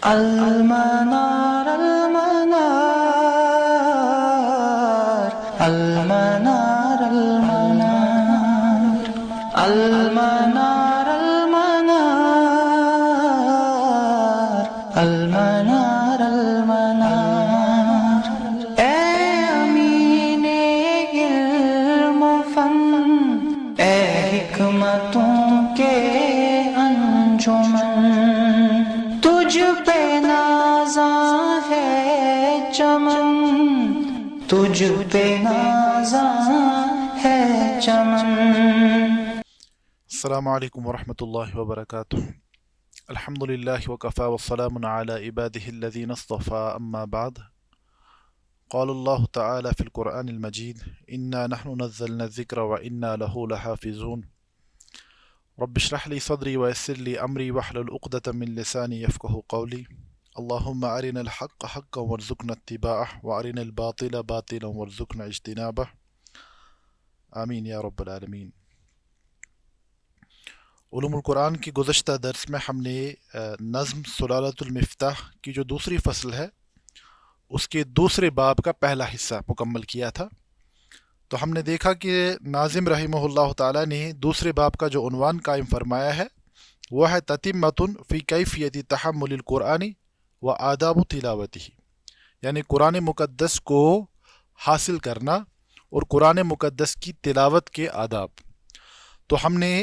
المنار المنار المنار المنار المنار المنار المنار المنار اے امین علم و فن، اے حکمتوں کے انجمن، تجھ پہ نازاں ہے چمن، تجھ پہ نازاں ہے چمن۔ السلام علیکم ورحمۃ اللہ وبرکاتہ۔ الحمد للہ وکفا والسلام علی عباده الذین اصطفى اما بعد۔ قال اللہ تعالی فی القرآن المجید انا نحن نزلنا الذکر وانا له لحافظون۔ رب اشرح لی صدری ویسر لی امری واحلل عقدۃ من لسانی یفقهوا قولی۔ اللہم ارنا الحق حقا وارزقنا اتباعہ وارنا الباطل باطلا وارزقنا اجتنابہ، آمین یا رب العالمین۔ علوم القرآن کی گزشتہ درس میں ہم نے نظم سلالۃ المفتاح کی جو دوسری فصل ہے اس کے دوسرے باب کا پہلا حصہ مکمل کیا تھا۔ تو ہم نے دیکھا کہ ناظم رحمہ اللہ تعالیٰ نے دوسرے باب کا جو عنوان قائم فرمایا ہے وہ ہے تتمۃ فی کیفیت تحمل القرآن و آداب تلاوتہ، یعنی قرآن مقدس کو حاصل کرنا اور قرآن مقدس کی تلاوت کے آداب۔ تو ہم نے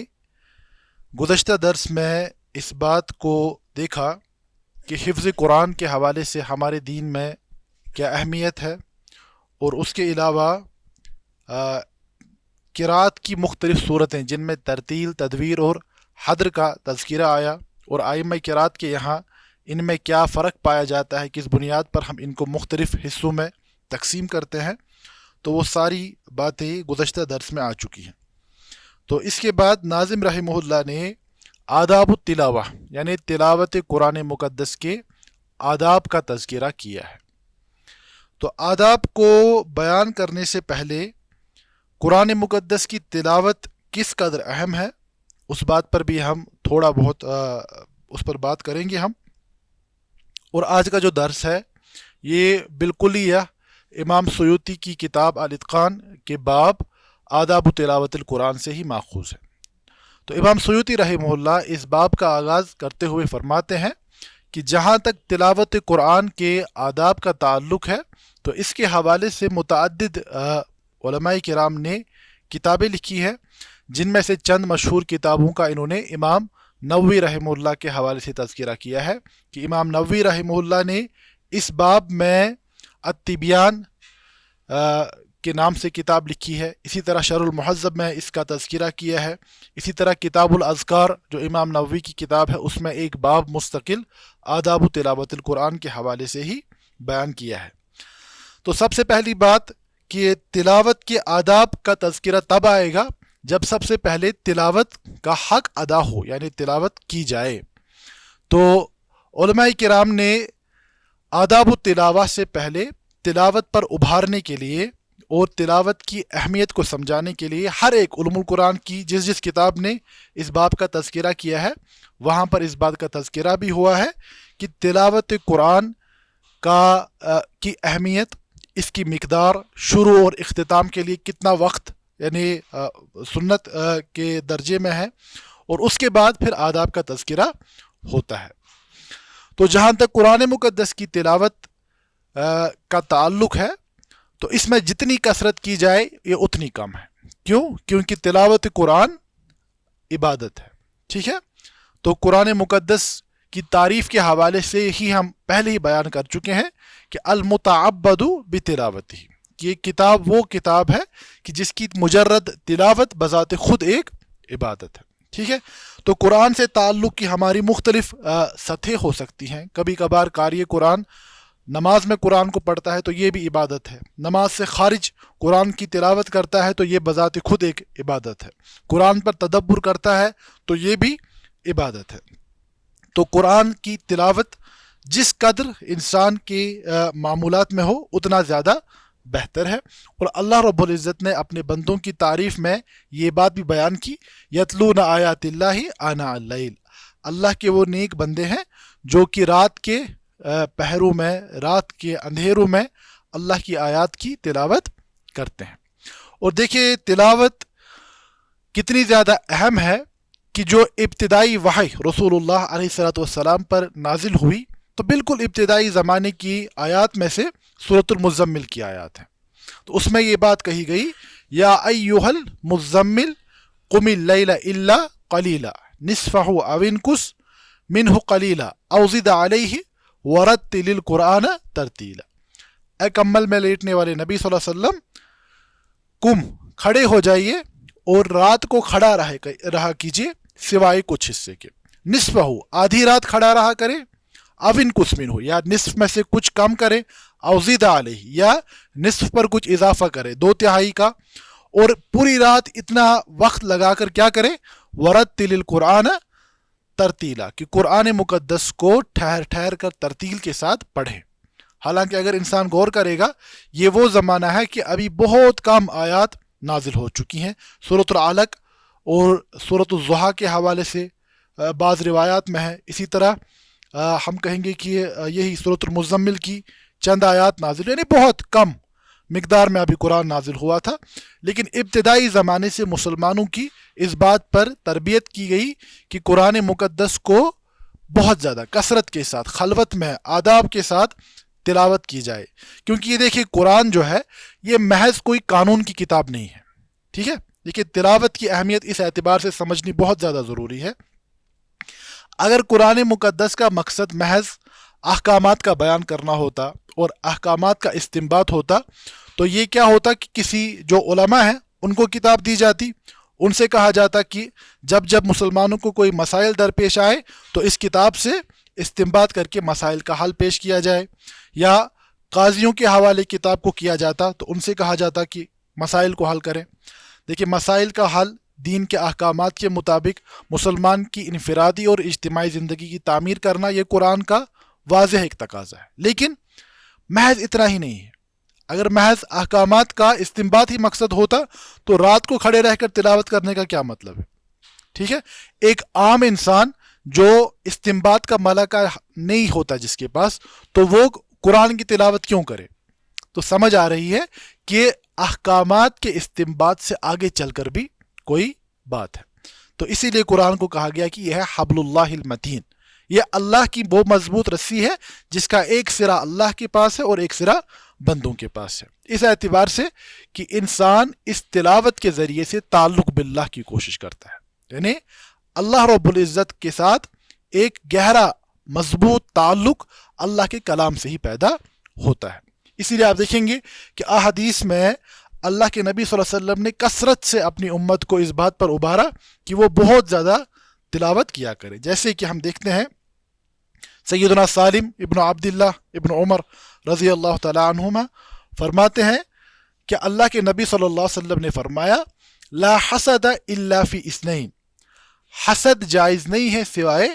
گزشتہ درس میں اس بات کو دیکھا کہ حفظ قرآن کے حوالے سے ہمارے دین میں کیا اہمیت ہے، اور اس کے علاوہ قرأت کی مختلف صورتیں جن میں ترتیل، تدویر اور حدر کا تذکرہ آیا، اور ائمہ قرأت کے یہاں ان میں کیا فرق پایا جاتا ہے، کس بنیاد پر ہم ان کو مختلف حصوں میں تقسیم کرتے ہیں۔ تو وہ ساری باتیں گزشتہ درس میں آ چکی ہیں۔ تو اس کے بعد ناظم رحمہ اللہ نے آداب التلاوہ یعنی تلاوت قرآن مقدس کے آداب کا تذکرہ کیا ہے۔ تو آداب کو بیان کرنے سے پہلے قرآن مقدس کی تلاوت کس قدر اہم ہے اس بات پر بھی ہم تھوڑا بہت اس پر بات کریں گے ہم۔ اور آج کا جو درس ہے یہ بالکل ہی امام سیوطی کی کتاب الاتقان کے باب آداب تلاوت القرآن سے ہی ماخوذ ہے۔ تو امام سیوطی رحمہ اللہ اس باب کا آغاز کرتے ہوئے فرماتے ہیں کہ جہاں تک تلاوت قرآن کے آداب کا تعلق ہے تو اس کے حوالے سے متعدد علماء کرام نے کتابیں لکھی ہیں، جن میں سے چند مشہور کتابوں کا انہوں نے امام نووی رحمہ اللہ کے حوالے سے تذکرہ کیا ہے کہ امام نووی رحمہ اللہ نے اس باب میں التبیان کے نام سے کتاب لکھی ہے، اسی طرح شرح المہذب میں اس کا تذکرہ کیا ہے، اسی طرح کتاب الاذکار جو امام نووی کی کتاب ہے اس میں ایک باب مستقل آداب تلاوت القرآن کے حوالے سے ہی بیان کیا ہے۔ تو سب سے پہلی بات کہ تلاوت کے آداب کا تذکرہ تب آئے گا جب سب سے پہلے تلاوت کا حق ادا ہو، یعنی تلاوت کی جائے۔ تو علماء کرام نے آداب التلاوہ سے پہلے تلاوت پر ابھارنے کے لیے اور تلاوت کی اہمیت کو سمجھانے کے لیے ہر ایک علوم القرآن کی جس کتاب نے اس باب کا تذکرہ کیا ہے وہاں پر اس بات کا تذکرہ بھی ہوا ہے کہ تلاوت قرآن کی اہمیت، اس کی مقدار، شروع اور اختتام کے لیے کتنا وقت یعنی سنت کے درجے میں ہے، اور اس کے بعد پھر آداب کا تذکرہ ہوتا ہے۔ تو جہاں تک قرآن مقدس کی تلاوت کا تعلق ہے تو اس میں جتنی کثرت کی جائے یہ اتنی کم ہے۔ کیوں؟ کیونکہ تلاوت قرآن عبادت ہے، ٹھیک ہے؟ تو قرآن مقدس کی تعریف کے حوالے سے ہی ہم پہلے ہی بیان کر چکے ہیں کہ المتعبد بتلاوتہ، یہ کتاب وہ کتاب ہے کہ جس کی مجرد تلاوت بذات خود ایک عبادت ہے، ٹھیک ہے؟ تو قرآن سے تعلق کی ہماری مختلف سطحیں ہو سکتی ہیں۔ کبھی کبھار قاری قرآن نماز میں قرآن کو پڑھتا ہے تو یہ بھی عبادت ہے، نماز سے خارج قرآن کی تلاوت کرتا ہے تو یہ بذات خود ایک عبادت ہے، قرآن پر تدبر کرتا ہے تو یہ بھی عبادت ہے۔ تو قرآن کی تلاوت جس قدر انسان کے معمولات میں ہو اتنا زیادہ بہتر ہے۔ اور اللہ رب العزت نے اپنے بندوں کی تعریف میں یہ بات بھی بیان کی، یتلون آیات اللہ آناء اللیل، اللہ کے وہ نیک بندے ہیں جو کہ رات کے پہروں میں، رات کے اندھیروں میں اللہ کی آیات کی تلاوت کرتے ہیں۔ اور دیکھیے تلاوت کتنی زیادہ اہم ہے کہ جو ابتدائی وحی رسول اللہ علیہ السلام پر نازل ہوئی تو بالکل ابتدائی زمانے کی آیات میں سے سورۃ المزمل کی آیات ہیں۔ تو اس میں یہ بات کہی گئی، یا ایھا المزمل قم اللیل الا قلیلا نصفہ او انقص منہ قلیلا او زد علیہ ورتل القرآن ترتیلا۔ اے کمبل میں لیٹنے والے نبی صلی اللہ علیہ وسلم، کم کھڑے ہو جائیے اور رات کو کھڑا رہا کیجیے سوائے کچھ حصے کے، نصف ہو آدھی رات کھڑا رہا کرے، اون کچھ من ہو یا نصف میں سے کچھ کم کرے، او زد علیہ یا نصف پر کچھ اضافہ کرے، 2/3 کا، اور پوری رات اتنا وقت لگا کر کیا کرے، ورتل القرآن ترتیلا، کہ قرآن مقدس کو ٹھہر ٹھہر کر ترتیل کے ساتھ پڑھے۔ حالانکہ اگر انسان غور کرے گا یہ وہ زمانہ ہے کہ ابھی بہت کم آیات نازل ہو چکی ہیں۔ سورۃ العلق اور سورۃ الضحیٰ کے حوالے سے بعض روایات میں ہے، اسی طرح ہم کہیں گے کہ یہی سورۃ المزمل کی چند آیات نازل، یعنی بہت کم مقدار میں ابھی قرآن نازل ہوا تھا۔ لیکن ابتدائی زمانے سے مسلمانوں کی اس بات پر تربیت کی گئی کہ قرآن مقدس کو بہت زیادہ کثرت کے ساتھ، خلوت میں، آداب کے ساتھ تلاوت کی جائے، کیونکہ یہ دیکھیں قرآن جو ہے یہ محض کوئی قانون کی کتاب نہیں ہے، ٹھیک ہے۔ دیکھیں تلاوت کی اہمیت اس اعتبار سے سمجھنی بہت زیادہ ضروری ہے۔ اگر قرآن مقدس کا مقصد محض احکامات کا بیان کرنا ہوتا اور احکامات کا استنباط ہوتا تو یہ کیا ہوتا کہ کسی جو علماء ہیں ان کو کتاب دی جاتی، ان سے کہا جاتا کہ جب جب مسلمانوں کو کوئی مسائل درپیش آئے تو اس کتاب سے استنباط کر کے مسائل کا حل پیش کیا جائے، یا قاضیوں کے حوالے کتاب کو کیا جاتا تو ان سے کہا جاتا کہ مسائل کو حل کریں۔ دیکھیں مسائل کا حل دین کے احکامات کے مطابق مسلمان کی انفرادی اور اجتماعی زندگی کی تعمیر کرنا یہ قرآن کا واضح ایک تقاضا ہے۔ لیکن محض اتنا ہی نہیں ہے، اگر محض احکامات کا استنباط ہی مقصد ہوتا تو رات کو کھڑے رہ کر تلاوت کرنے کا کیا مطلب ہے، ٹھیک ہے۔ ایک عام انسان جو استنباط کا ملکہ نہیں ہوتا جس کے پاس، تو وہ قرآن کی تلاوت کیوں کرے؟ تو سمجھ آ رہی ہے کہ احکامات کے استنباط سے آگے چل کر بھی کوئی بات ہے۔ تو اسی لیے قرآن کو کہا گیا کہ یہ ہے حبل اللہ المتین، یہ اللہ کی وہ مضبوط رسی ہے جس کا ایک سرا اللہ کے پاس ہے اور ایک سرا بندوں کے پاس ہے۔ اس اعتبار سے کہ انسان اس تلاوت کے ذریعے سے تعلق باللہ کی کوشش کرتا ہے، یعنی اللہ رب العزت کے ساتھ ایک گہرا مضبوط تعلق اللہ کے کلام سے ہی پیدا ہوتا ہے۔ اسی لیے آپ دیکھیں گے کہ احادیث میں اللہ کے نبی صلی اللہ علیہ وسلم نے کثرت سے اپنی امت کو اس بات پر ابھارا کہ وہ بہت زیادہ تلاوت کیا کرے، جیسے کہ ہم دیکھتے ہیں سیدنا سالم ابن عبداللہ ابن عمر رضی اللہ تعالیٰ عنہما فرماتے ہیں کہ اللہ کے نبی صلی اللہ علیہ وسلم نے فرمایا لا حسد الا فی اثنین، حسد جائز نہیں ہے سوائے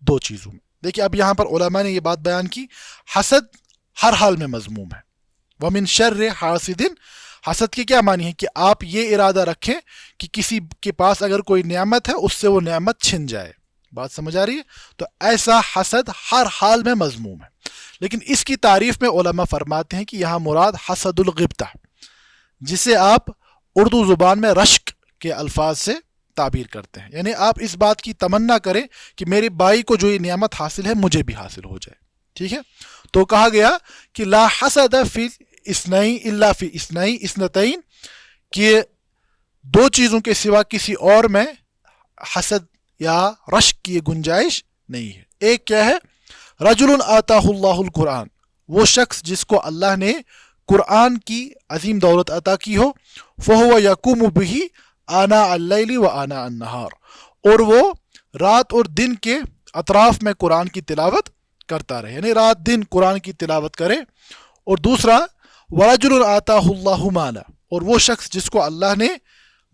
2 چیزوں میں۔ دیکھیں اب یہاں پر علماء نے یہ بات بیان کی، حسد ہر حال میں مذموم ہے۔ ومن شر حاسد، حسد کے کیا معنی ہے کہ آپ یہ ارادہ رکھیں کہ کسی کے پاس اگر کوئی نعمت ہے اس سے وہ نعمت چھن جائے، بات سمجھ آ رہی ہے؟ تو ایسا حسد ہر حال میں مذموم ہے۔ لیکن اس کی تعریف میں علماء فرماتے ہیں کہ یہاں مراد حسد الغبطہ، جسے آپ اردو زبان میں رشک کے الفاظ سے تعبیر کرتے ہیں، یعنی آپ اس بات کی تمنا کریں کہ میرے بھائی کو جو یہ نعمت حاصل ہے مجھے بھی حاصل ہو جائے، ٹھیک ہے۔ تو کہا گیا کہ لا حسد فی اثنین الا فی اثنتین، کہ 2 چیزوں کے سوا کسی اور میں حسد یا رشک کی گنجائش نہیں ہے۔ ایک کیا ہے؟ رجل آتاہ اللہ القرآن، وہ شخص جس کو اللہ نے قرآن کی عظیم دولت عطا کی ہو، فہو یقوم بہ آناء اللیل و آناء النہار، اور وہ رات اور دن کے اطراف میں قرآن کی تلاوت کرتا رہے، یعنی رات دن قرآن کی تلاوت کرے۔ اور دوسرا ورجل آتاہ اللہ مالا، اور وہ شخص جس کو اللہ نے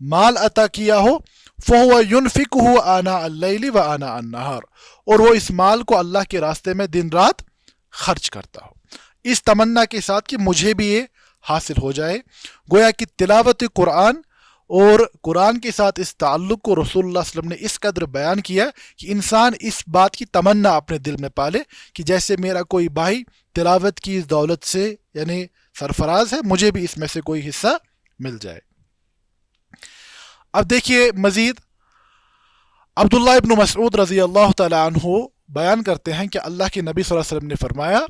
مال عطا کیا ہو، فہو ینفقہ آناء اللیل و آناء النہار، اور وہ اس مال کو اللہ کے راستے میں دن رات خرچ کرتا ہو، اس تمنا کے ساتھ کہ مجھے بھی یہ حاصل ہو جائے۔ گویا کہ تلاوت قرآن اور قرآن کے ساتھ اس تعلق کو رسول اللہ صلی اللہ علیہ وسلم نے اس قدر بیان کیا کہ انسان اس بات کی تمنا اپنے دل میں پالے کہ جیسے میرا کوئی بھائی تلاوت کی اس دولت سے یعنی سرفراز ہے، مجھے بھی اس میں سے کوئی حصہ مل جائے۔ اب دیکھیے مزید عبداللہ ابن مسعود رضی اللہ تعالی عنہ بیان کرتے ہیں کہ اللہ کے نبی صلی اللہ علیہ وسلم نے فرمایا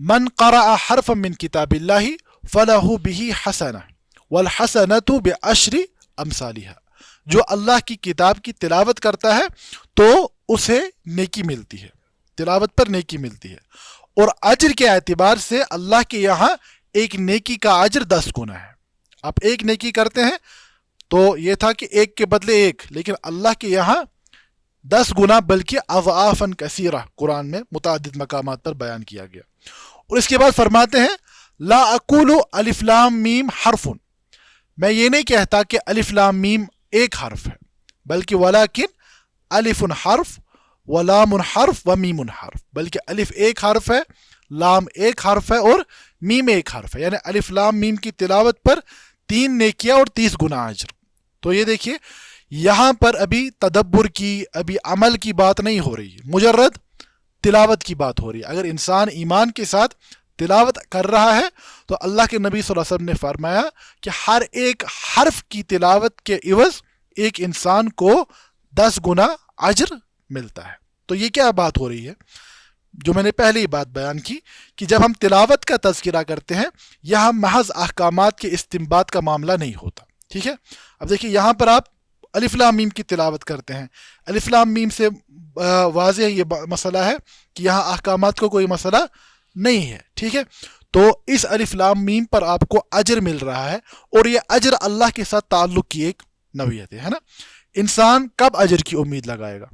من قرأ حرفا من کتاب اللہ فلہ بہ حسنہ والحسنۃ بعشر امثالها، جو اللہ کی کتاب کی تلاوت کرتا ہے تو اسے نیکی ملتی ہے، تلاوت پر نیکی ملتی ہے، اور اجر کے اعتبار سے اللہ کے یہاں ایک نیکی کا اجر 10 گنا ہے۔ آپ ایک نیکی کرتے ہیں تو یہ تھا کہ ایک کے بدلے ایک، لیکن اللہ کے یہاں 10 گنا بلکہ اضعافاً کثیرہ قرآن میں متعدد مقامات پر بیان کیا گیا۔ اور اس کے بعد فرماتے ہیں لا اقول الف لام میم حرف، میں یہ نہیں کہتا کہ الف لام میم ایک حرف ہے، بلکہ ولیکن الف حرف ولام حرف ومیم حرف، بلکہ الف ایک حرف ہے، لام ایک حرف ہے اور میم ایک حرف ہے، یعنی الف لام میم کی تلاوت پر 3 نیکیاں اور 30 گنا اجر۔ تو یہ دیکھیے یہاں پر ابھی تدبر کی، ابھی عمل کی بات نہیں ہو رہی، مجرد تلاوت کی بات ہو رہی ہے۔ اگر انسان ایمان کے ساتھ تلاوت کر رہا ہے تو اللہ کے نبی صلی اللہ علیہ وسلم نے فرمایا کہ ہر ایک حرف کی تلاوت کے عوض ایک انسان کو 10 گنا اجر ملتا ہے۔ تو یہ کیا بات ہو رہی ہے جو میں نے پہلے ہی بات بیان کی کہ جب ہم تلاوت کا تذکرہ کرتے ہیں یہاں محض احکامات کے استنباط کا معاملہ نہیں ہوتا، ٹھیک ہے۔ اب دیکھیے یہاں پر آپ الف لام میم کی تلاوت کرتے ہیں، الف لام میم سے واضح یہ مسئلہ ہے کہ یہاں احکامات کو کوئی مسئلہ نہیں ہے، ٹھیک ہے۔ تو اس الف لام میم پر آپ کو اجر مل رہا ہے، اور یہ اجر اللہ کے ساتھ تعلق کی ایک نوعیت ہے نا۔ انسان کب اجر کی امید لگائے گا؟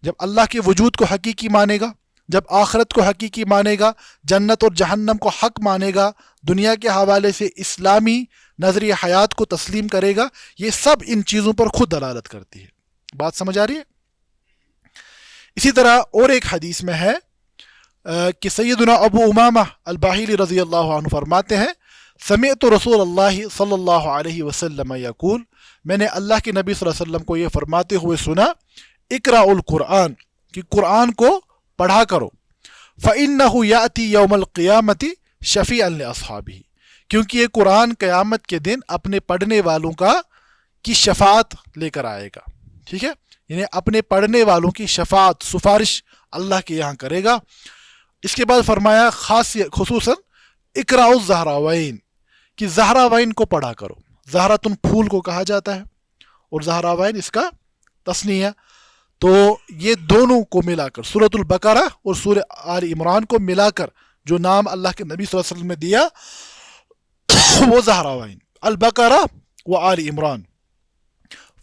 جب اللہ کے وجود کو حقیقی مانے گا، جب آخرت کو حقیقی مانے گا، جنت اور جہنم کو حق مانے گا، دنیا کے حوالے سے اسلامی نظریہ حیات کو تسلیم کرے گا، یہ سب ان چیزوں پر خود دلالت کرتی ہے۔ بات سمجھ آ رہی ہے؟ اسی طرح اور ایک حدیث میں ہے کہ سیدنا ابو امامہ الباہلی رضی اللہ عنہ فرماتے ہیں سمعت رسول اللہ صلی اللہ علیہ وسلم یقول، میں نے اللہ کے نبی صلی اللہ علیہ وسلم کو یہ فرماتے ہوئے سنا اقرأ القرآن، کہ قرآن کو پڑھا کرو، فإنہ یأتی یوم القیامت شفیعا لأصحابہ، کیونکہ یہ قرآن قیامت کے دن اپنے پڑھنے والوں کی شفاعت لے کر آئے گا، ٹھیک ہے، یعنی اپنے پڑھنے والوں کی شفاعت، سفارش اللہ کے یہاں کرے گا۔ اس کے بعد فرمایا خصوصاً اقرأ الزہراوین، کہ زہراوین کو پڑھا کرو، زہراتن پھول کو کہا جاتا ہے اور زہراوین اس کا تثنیہ، تو یہ دونوں کو ملا کر سورۃ البقرہ اور سورہ آل عمران کو ملا کر جو نام اللہ کے نبی صلی اللہ علیہ وسلم نے دیا وہ زہراوین، البقرہ و آل عمران،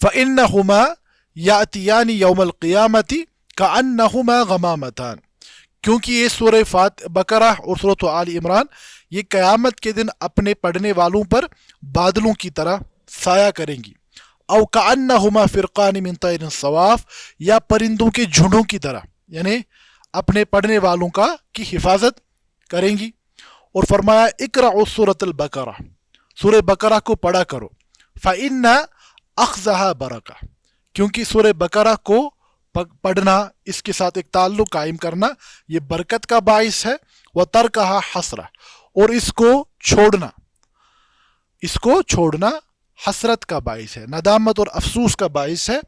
فإنہما یأتیان یوم القیامت کأنہما غمامتان، کیونکہ یہ سورہ بقرہ اور سورۃ آل عمران یہ قیامت کے دن اپنے پڑھنے والوں پر بادلوں کی طرح سایہ کریں گی، او کأنہما فرقان من طیر صواف، یا پرندوں کے جھنڈوں کی طرح، یعنی اپنے پڑھنے والوں کی حفاظت کریں گی۔ اور فرمایا اقرأ سورۃ البقرہ، سورہ بقرہ کو پڑھا کرو، فإن اخذها برکہ، کیونکہ سورہ بقرہ کو پڑھنا، اس کے ساتھ ایک تعلق قائم کرنا یہ برکت کا باعث ہے، وترکها حسرہ، اور اس کو چھوڑنا حسرت کا باعث ہے، ندامت اور افسوس کا باعث ہے،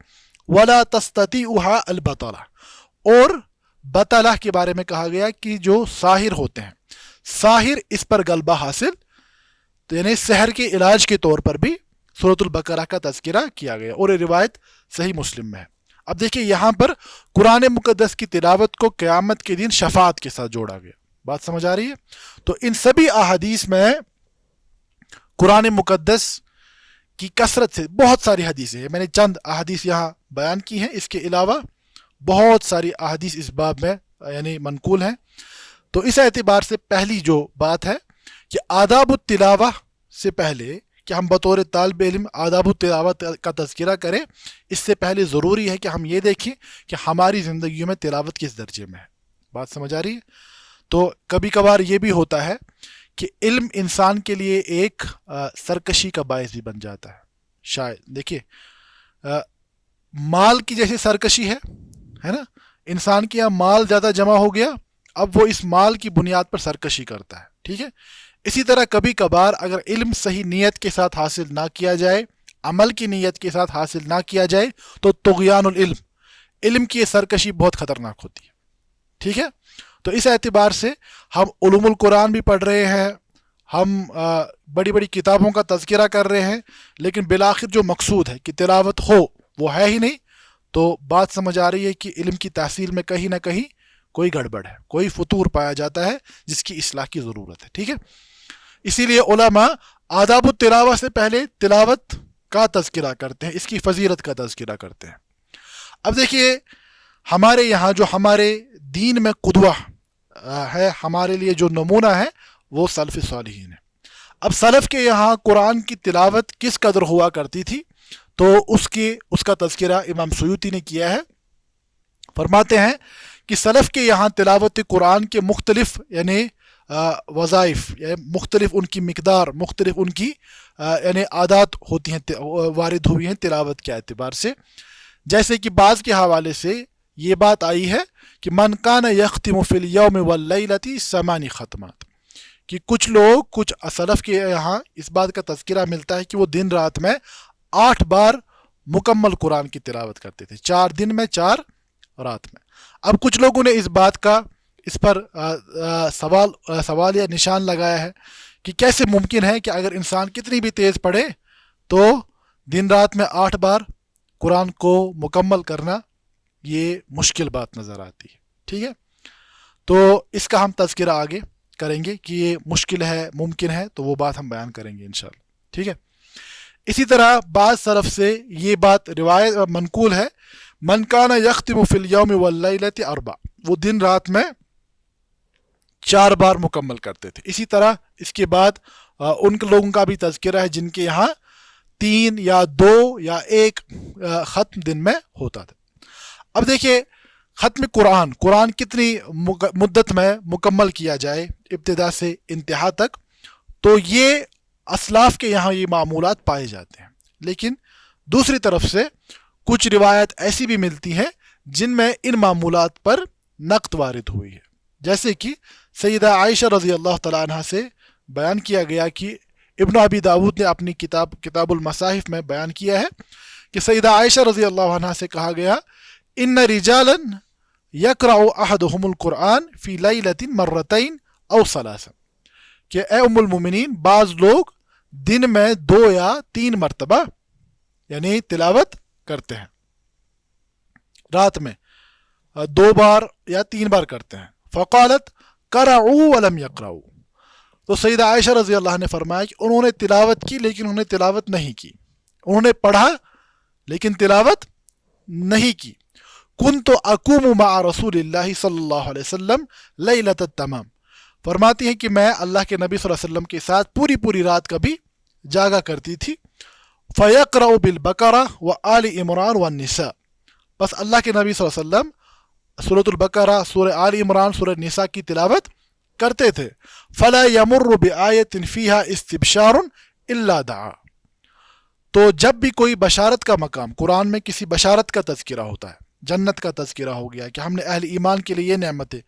ولا تستطيعها البطلہ، اور بطلہ کے بارے میں کہا گیا کہ جو ساحر ہوتے ہیں، ساحر اس پر غلبہ حاصل، تو یعنی سحر کے علاج کے طور پر بھی سورۃ البقرہ کا تذکرہ کیا گیا، اور یہ روایت صحیح مسلم میں ہے۔ اب دیکھیں یہاں پر قرآن مقدس کی تلاوت کو قیامت کے دن شفاعت کے ساتھ جوڑا گیا، بات سمجھ آ رہی ہے؟ تو ان سبھی احادیث میں قرآن مقدس کی کثرت سے بہت ساری حدیثیں ہیں، میں نے چند احادیث یہاں بیان کی ہیں، اس کے علاوہ بہت ساری احادیث اس باب میں یعنی منقول ہیں۔ تو اس اعتبار سے پہلی جو بات ہے کہ آداب التلاوہ سے پہلے کہ ہم بطور طالب علم آداب التلاوت کا تذکرہ کریں، اس سے پہلے ضروری ہے کہ ہم یہ دیکھیں کہ ہماری زندگیوں میں تلاوت کس درجے میں ہے، بات سمجھ آ رہی ہے؟ تو کبھی کبھار یہ بھی ہوتا ہے کہ علم انسان کے لیے ایک سرکشی کا باعث بھی بن جاتا ہے، شاید دیکھیے مال کی جیسے سرکشی ہے نا، انسان کے یہاں مال زیادہ جمع ہو گیا، اب وہ اس مال کی بنیاد پر سرکشی کرتا ہے، ٹھیک ہے. اسی طرح کبھی کبھار اگر علم صحیح نیت کے ساتھ حاصل نہ کیا جائے، عمل کی نیت کے ساتھ حاصل نہ کیا جائے، تو طغیان العلم، علم کی یہ سرکشی بہت خطرناک ہوتی ہے، ٹھیک ہے. تو اس اعتبار سے ہم علوم القرآن بھی پڑھ رہے ہیں، ہم بڑی بڑی کتابوں کا تذکرہ کر رہے ہیں، لیکن بالآخر جو مقصود ہے کہ تلاوت ہو وہ ہے ہی نہیں، تو بات سمجھ آ رہی ہے کہ علم کی تحصیل میں کہیں نہ کہیں کوئی گڑبڑ ہے، کوئی فطور پایا جاتا ہے جس کی اصلاح کی ضرورت ہے، ٹھیک ہے. اسی لیے علماء آداب التلاوہ سے پہلے تلاوت کا تذکرہ کرتے ہیں، اس کی فضیلت کا تذکرہ کرتے ہیں. اب دیکھیے ہمارے یہاں جو ہمارے دین میں قدوہ ہے، ہمارے لیے جو نمونہ ہے وہ سلف صالحین ہے. اب سلف کے یہاں قرآن کی تلاوت کس قدر ہوا کرتی تھی، تو اس کا تذکرہ امام سیوطی نے کیا ہے. فرماتے ہیں کہ سلف کے یہاں تلاوت قرآن کے مختلف یعنی وظائف، یعنی مختلف ان کی مقدار، مختلف ان کی یعنی عادات ہوتی ہیں، وارد ہوئی ہیں تلاوت کے اعتبار سے. جیسے کہ بعض کے حوالے سے یہ بات آئی ہے کہ من کان یختم فی الیوم واللیلۃ 8 ختمات، کہ کچھ لوگ، کچھ سلف کے یہاں اس بات کا تذکرہ ملتا ہے کہ وہ دن رات میں 8 بار مکمل قرآن کی تلاوت کرتے تھے، 4 دن میں 4 رات میں. اب کچھ لوگوں نے اس پر سوال یا نشان لگایا ہے کہ کیسے ممکن ہے کہ اگر انسان کتنی بھی تیز پڑھے تو دن رات میں 8 بار قرآن کو مکمل کرنا یہ مشکل بات نظر آتی ہے، ٹھیک ہے. تو اس کا ہم تذکرہ آگے کریں گے کہ یہ مشکل ہے، ممکن ہے، تو وہ بات ہم بیان کریں گے انشاءاللہ، ٹھیک ہے. اسی طرح بعض طرف سے یہ بات روایت منقول ہے، من کان یختم فی الیوم واللیلۃ 4، وہ دن رات میں 4 بار مکمل کرتے تھے. اسی طرح اس کے بعد ان لوگوں کا بھی تذکرہ ہے جن کے یہاں 3 یا 2 یا 1 ختم دن میں ہوتا تھا. اب دیکھیے ختم قرآن کتنی مدت میں مکمل کیا جائے ابتدا سے انتہا تک، تو یہ اسلاف کے یہاں یہ معمولات پائے جاتے ہیں. لیکن دوسری طرف سے کچھ روایت ایسی بھی ملتی ہیں جن میں ان معمولات پر نقد وارد ہوئی ہے. جیسے کہ سیدہ عائشہ رضی اللہ تعالیٰ عنہ سے بیان کیا گیا کہ ابن ابی داود نے اپنی کتاب المصاحف میں بیان کیا ہے کہ سیدہ عائشہ رضی اللہ عنہ سے کہا گیا ان رجالا یقرأ احدهم القرآن فی لیلۃ مرتین او ثلاثا، کہ اے ام المومنین بعض لوگ دن میں 2 یا 3 مرتبہ یعنی تلاوت کرتے ہیں، رات میں 2 بار یا 3 بار کرتے ہیں. فقالت قرأوا ولم يقرأوا، تو سیدہ عائشہ رضی اللہ عنہ نے فرمایا کہ انہوں نے تلاوت کی لیکن انہوں نے تلاوت نہیں کی، انہوں نے پڑھا لیکن تلاوت نہیں کی. کنت اقوم مع رسول اللہ صلی اللہ علیہ وسلم لیلۃ التمام، فرماتی ہیں کہ میں اللہ کے نبی صلی اللہ علیہ وسلم کے ساتھ پوری رات کبھی جاگا کرتی تھی. فیقرأ بالبقرہ وآل عمران والنساء، بس اللہ کے نبی صلی اللہ علیہ وسلم سورۃ البقرہ، سورہ آل عمران، سورہ نساء کی تلاوت کرتے تھے. فلا یمر بآیۃ فیہا استبشار الا دعا، تو جب بھی کوئی بشارت کا مقام، قرآن میں کسی بشارت کا تذکرہ ہوتا ہے، جنت کا تذکرہ ہو گیا کہ ہم نے اہل ایمان کے لیے یہ نعمت ہے،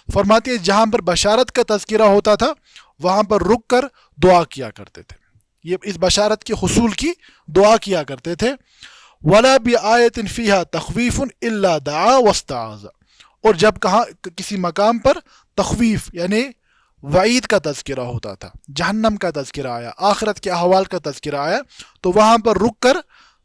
فرماتی ہے جہاں پر بشارت کا تذکرہ ہوتا تھا وہاں پر رک کر دعا کیا کرتے تھے، یہ اس بشارت کے حصول کی دعا کیا کرتے تھے. ولا بآیۃ فیہا تخویف الا دعا واستعاذ، اور جب کسی مقام پر تخویف یعنی وعید کا تذکرہ ہوتا تھا، جہنم کا تذکرہ آیا، آخرت کے احوال کا تذکرہ آیا، تو وہاں پر رک کر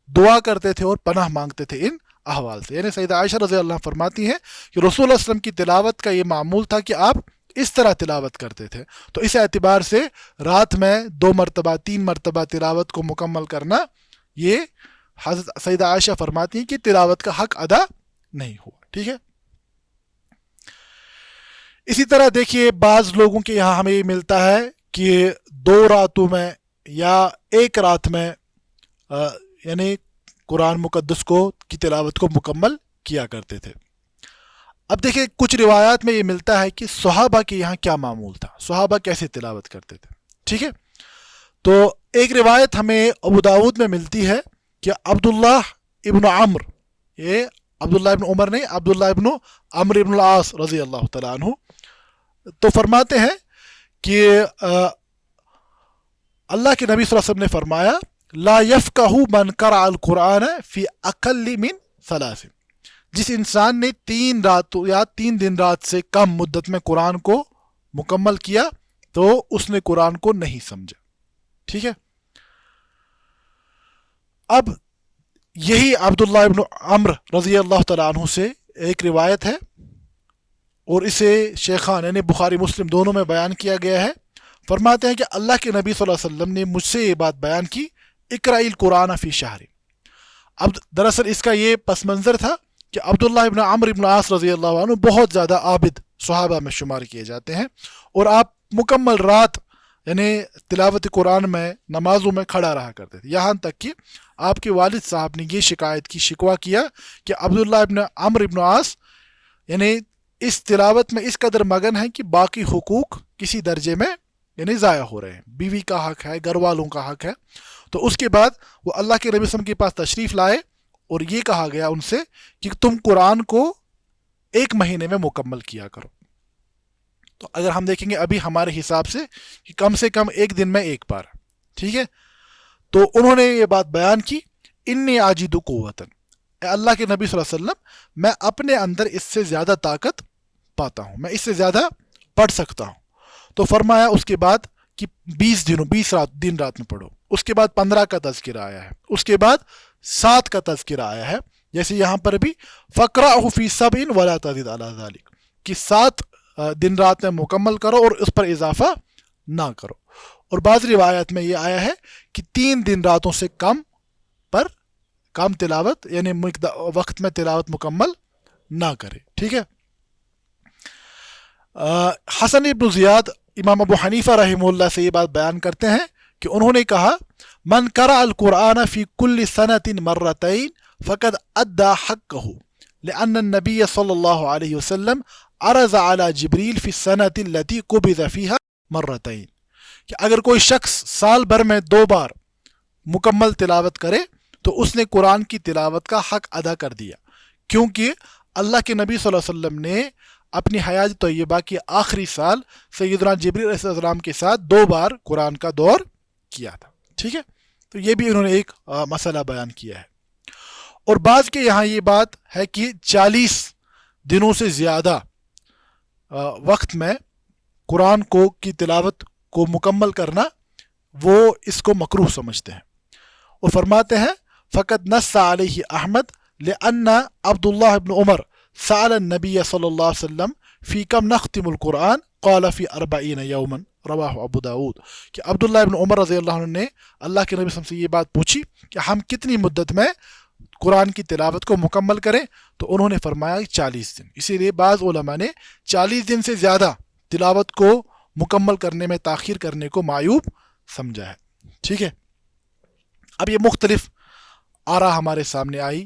دعا کرتے تھے اور پناہ مانگتے تھے ان احوال سے. یعنی سیدہ عائشہ رضی اللہ عنہ فرماتی ہیں کہ رسول اللہ صلی اللہ علیہ وسلم کی تلاوت کا یہ معمول تھا کہ آپ اس طرح تلاوت کرتے تھے. تو اس اعتبار سے رات میں 2 مرتبہ 3 مرتبہ تلاوت کو مکمل کرنا، یہ حضرت سیدہ عائشہ فرماتی ہیں کہ تلاوت کا حق ادا نہیں ہوا، ٹھیک ہے. اسی طرح دیکھیے بعض لوگوں کے یہاں ہمیں یہ ملتا ہے کہ 2 راتوں میں یا 1 رات میں یعنی قرآن مقدس کی تلاوت کو مکمل کیا کرتے تھے. اب دیکھیں کچھ روایات میں یہ ملتا ہے کہ صحابہ کے یہاں کیا معمول تھا، صحابہ کیسے تلاوت کرتے تھے، ٹھیک ہے. تو ایک روایت ہمیں ابو داود میں ملتی ہے کہ عبداللہ ابن عمر، یہ عبداللہ ابن عمر نہیں، عبداللہ ابن عمر ابن العاص رضی اللہ تعالیٰ عنہ، تو فرماتے ہیں کہ اللہ کے نبی صلی اللہ علیہ وسلم نے فرمایا لا یفقہ من قرأ القرآن فی اقل من ثلاث، جس انسان نے 3 رات یا 3 دن رات سے کم مدت میں قرآن کو مکمل کیا تو اس نے قرآن کو نہیں سمجھا. ٹھیک ہے. اب یہی عبداللہ ابن عمر رضی اللہ تعالیٰ عنہ سے ایک روایت ہے اور اسے شیخان یعنی بخاری مسلم دونوں میں بیان کیا گیا ہے. فرماتے ہیں کہ اللہ کے نبی صلی اللہ علیہ وسلم نے مجھ سے یہ بات بیان کی اقرأ القرآن فی شہر. اب دراصل اس کا یہ پس منظر تھا کہ عبداللہ ابن عمر ابن العاص رضی اللہ عنہ بہت زیادہ عابد صحابہ میں شمار کیے جاتے ہیں، اور آپ مکمل رات یعنی تلاوت قرآن میں نمازوں میں کھڑا رہا کرتے تھے، یہاں تک کہ آپ کے والد صاحب نے یہ شکایت کی، شکوہ کیا کہ عبداللہ ابن عمر ابن العاص یعنی اس تلاوت میں اس قدر مگن ہے کہ باقی حقوق کسی درجے میں یعنی ضائع ہو رہے ہیں، بیوی کا حق ہے، گھر والوں کا حق ہے. تو اس کے بعد وہ اللہ کے نبی صلی اللہ علیہ وسلم کے پاس تشریف لائے اور یہ کہا گیا ان سے کہ تم قرآن کو 1 مہینے میں مکمل کیا کرو. تو اگر ہم دیکھیں گے ابھی ہمارے حساب سے کم 1 دن میں 1 بار. ٹھیک ہے. تو انہوں نے یہ بات بیان کی انی عاجد قوتن، اے اللہ کے نبی صلی اللہ علیہ وسلم میں اپنے اندر اس سے زیادہ طاقت پاتا ہوں، میں اس سے زیادہ پڑھ سکتا ہوں. تو فرمایا اس کے بعد کہ 20 دن رات میں پڑھو. اس کے بعد 15 کا تذکرہ آیا ہے، اس کے بعد 7 کا تذکرہ آیا ہے، جیسے یہاں پر بھی فقرأہ فی 7 ولا تزد علی ذلک، کہ 7 دن رات میں مکمل کرو اور اس پر اضافہ نہ کرو. اور بعض روایت میں یہ آیا ہے کہ 3 دن راتوں سے کم تلاوت یعنی وقت میں تلاوت مکمل نہ کرے. ٹھیک ہے. حسن ابن زیاد امام ابو حنیفہ رحمہ اللہ سے یہ بات بیان کرتے ہیں کہ انہوں نے کہا من قرأ القرآن فی کل سنۃ مرتین فقد ادى حقه لأن النبی صلی اللہ علیہ وسلم عرض على جبریل فی السنۃ التي قبض فیها مرتین، کہ اگر کوئی شخص سال بھر میں 2 بار مکمل تلاوت کرے تو اس نے قرآن کی تلاوت کا حق ادا کر دیا، کیونکہ اللہ کے نبی صلی اللہ علیہ وسلم نے اپنی حیات طیبہ کے آخری سال سیدنا جبریل علیہ السلام کے ساتھ 2 بار قرآن کا دور کیا تھا. ٹھیک ہے. تو یہ بھی انہوں نے ایک مسئلہ بیان کیا ہے. اور بعض کے یہاں یہ بات ہے کہ 40 دنوں سے زیادہ وقت میں قرآن کی تلاوت کو مکمل کرنا وہ اس کو مکروہ سمجھتے ہیں. اور فرماتے ہیں فقط نص علیہ احمد لأن عبداللہ ابن عمر سأل النبی صلی اللہ علیہ وسلم فی کم نختم القرآن قال فی 40 یوما رواہ ابو داود، کہ عبداللہ ابن عمر رضی اللہ عنہ نے اللہ کے نبی صلی اللہ علیہ وسلم سے یہ بات پوچھی کہ ہم کتنی مدت میں قرآن کی تلاوت کو مکمل کریں، تو انہوں نے فرمایا 40 دن. اسی لیے بعض علماء نے 40 دن سے زیادہ تلاوت کو مکمل کرنے میں تاخیر کرنے کو معیوب سمجھا ہے. ٹھیک ہے. اب یہ مختلف آرا ہمارے سامنے آئی.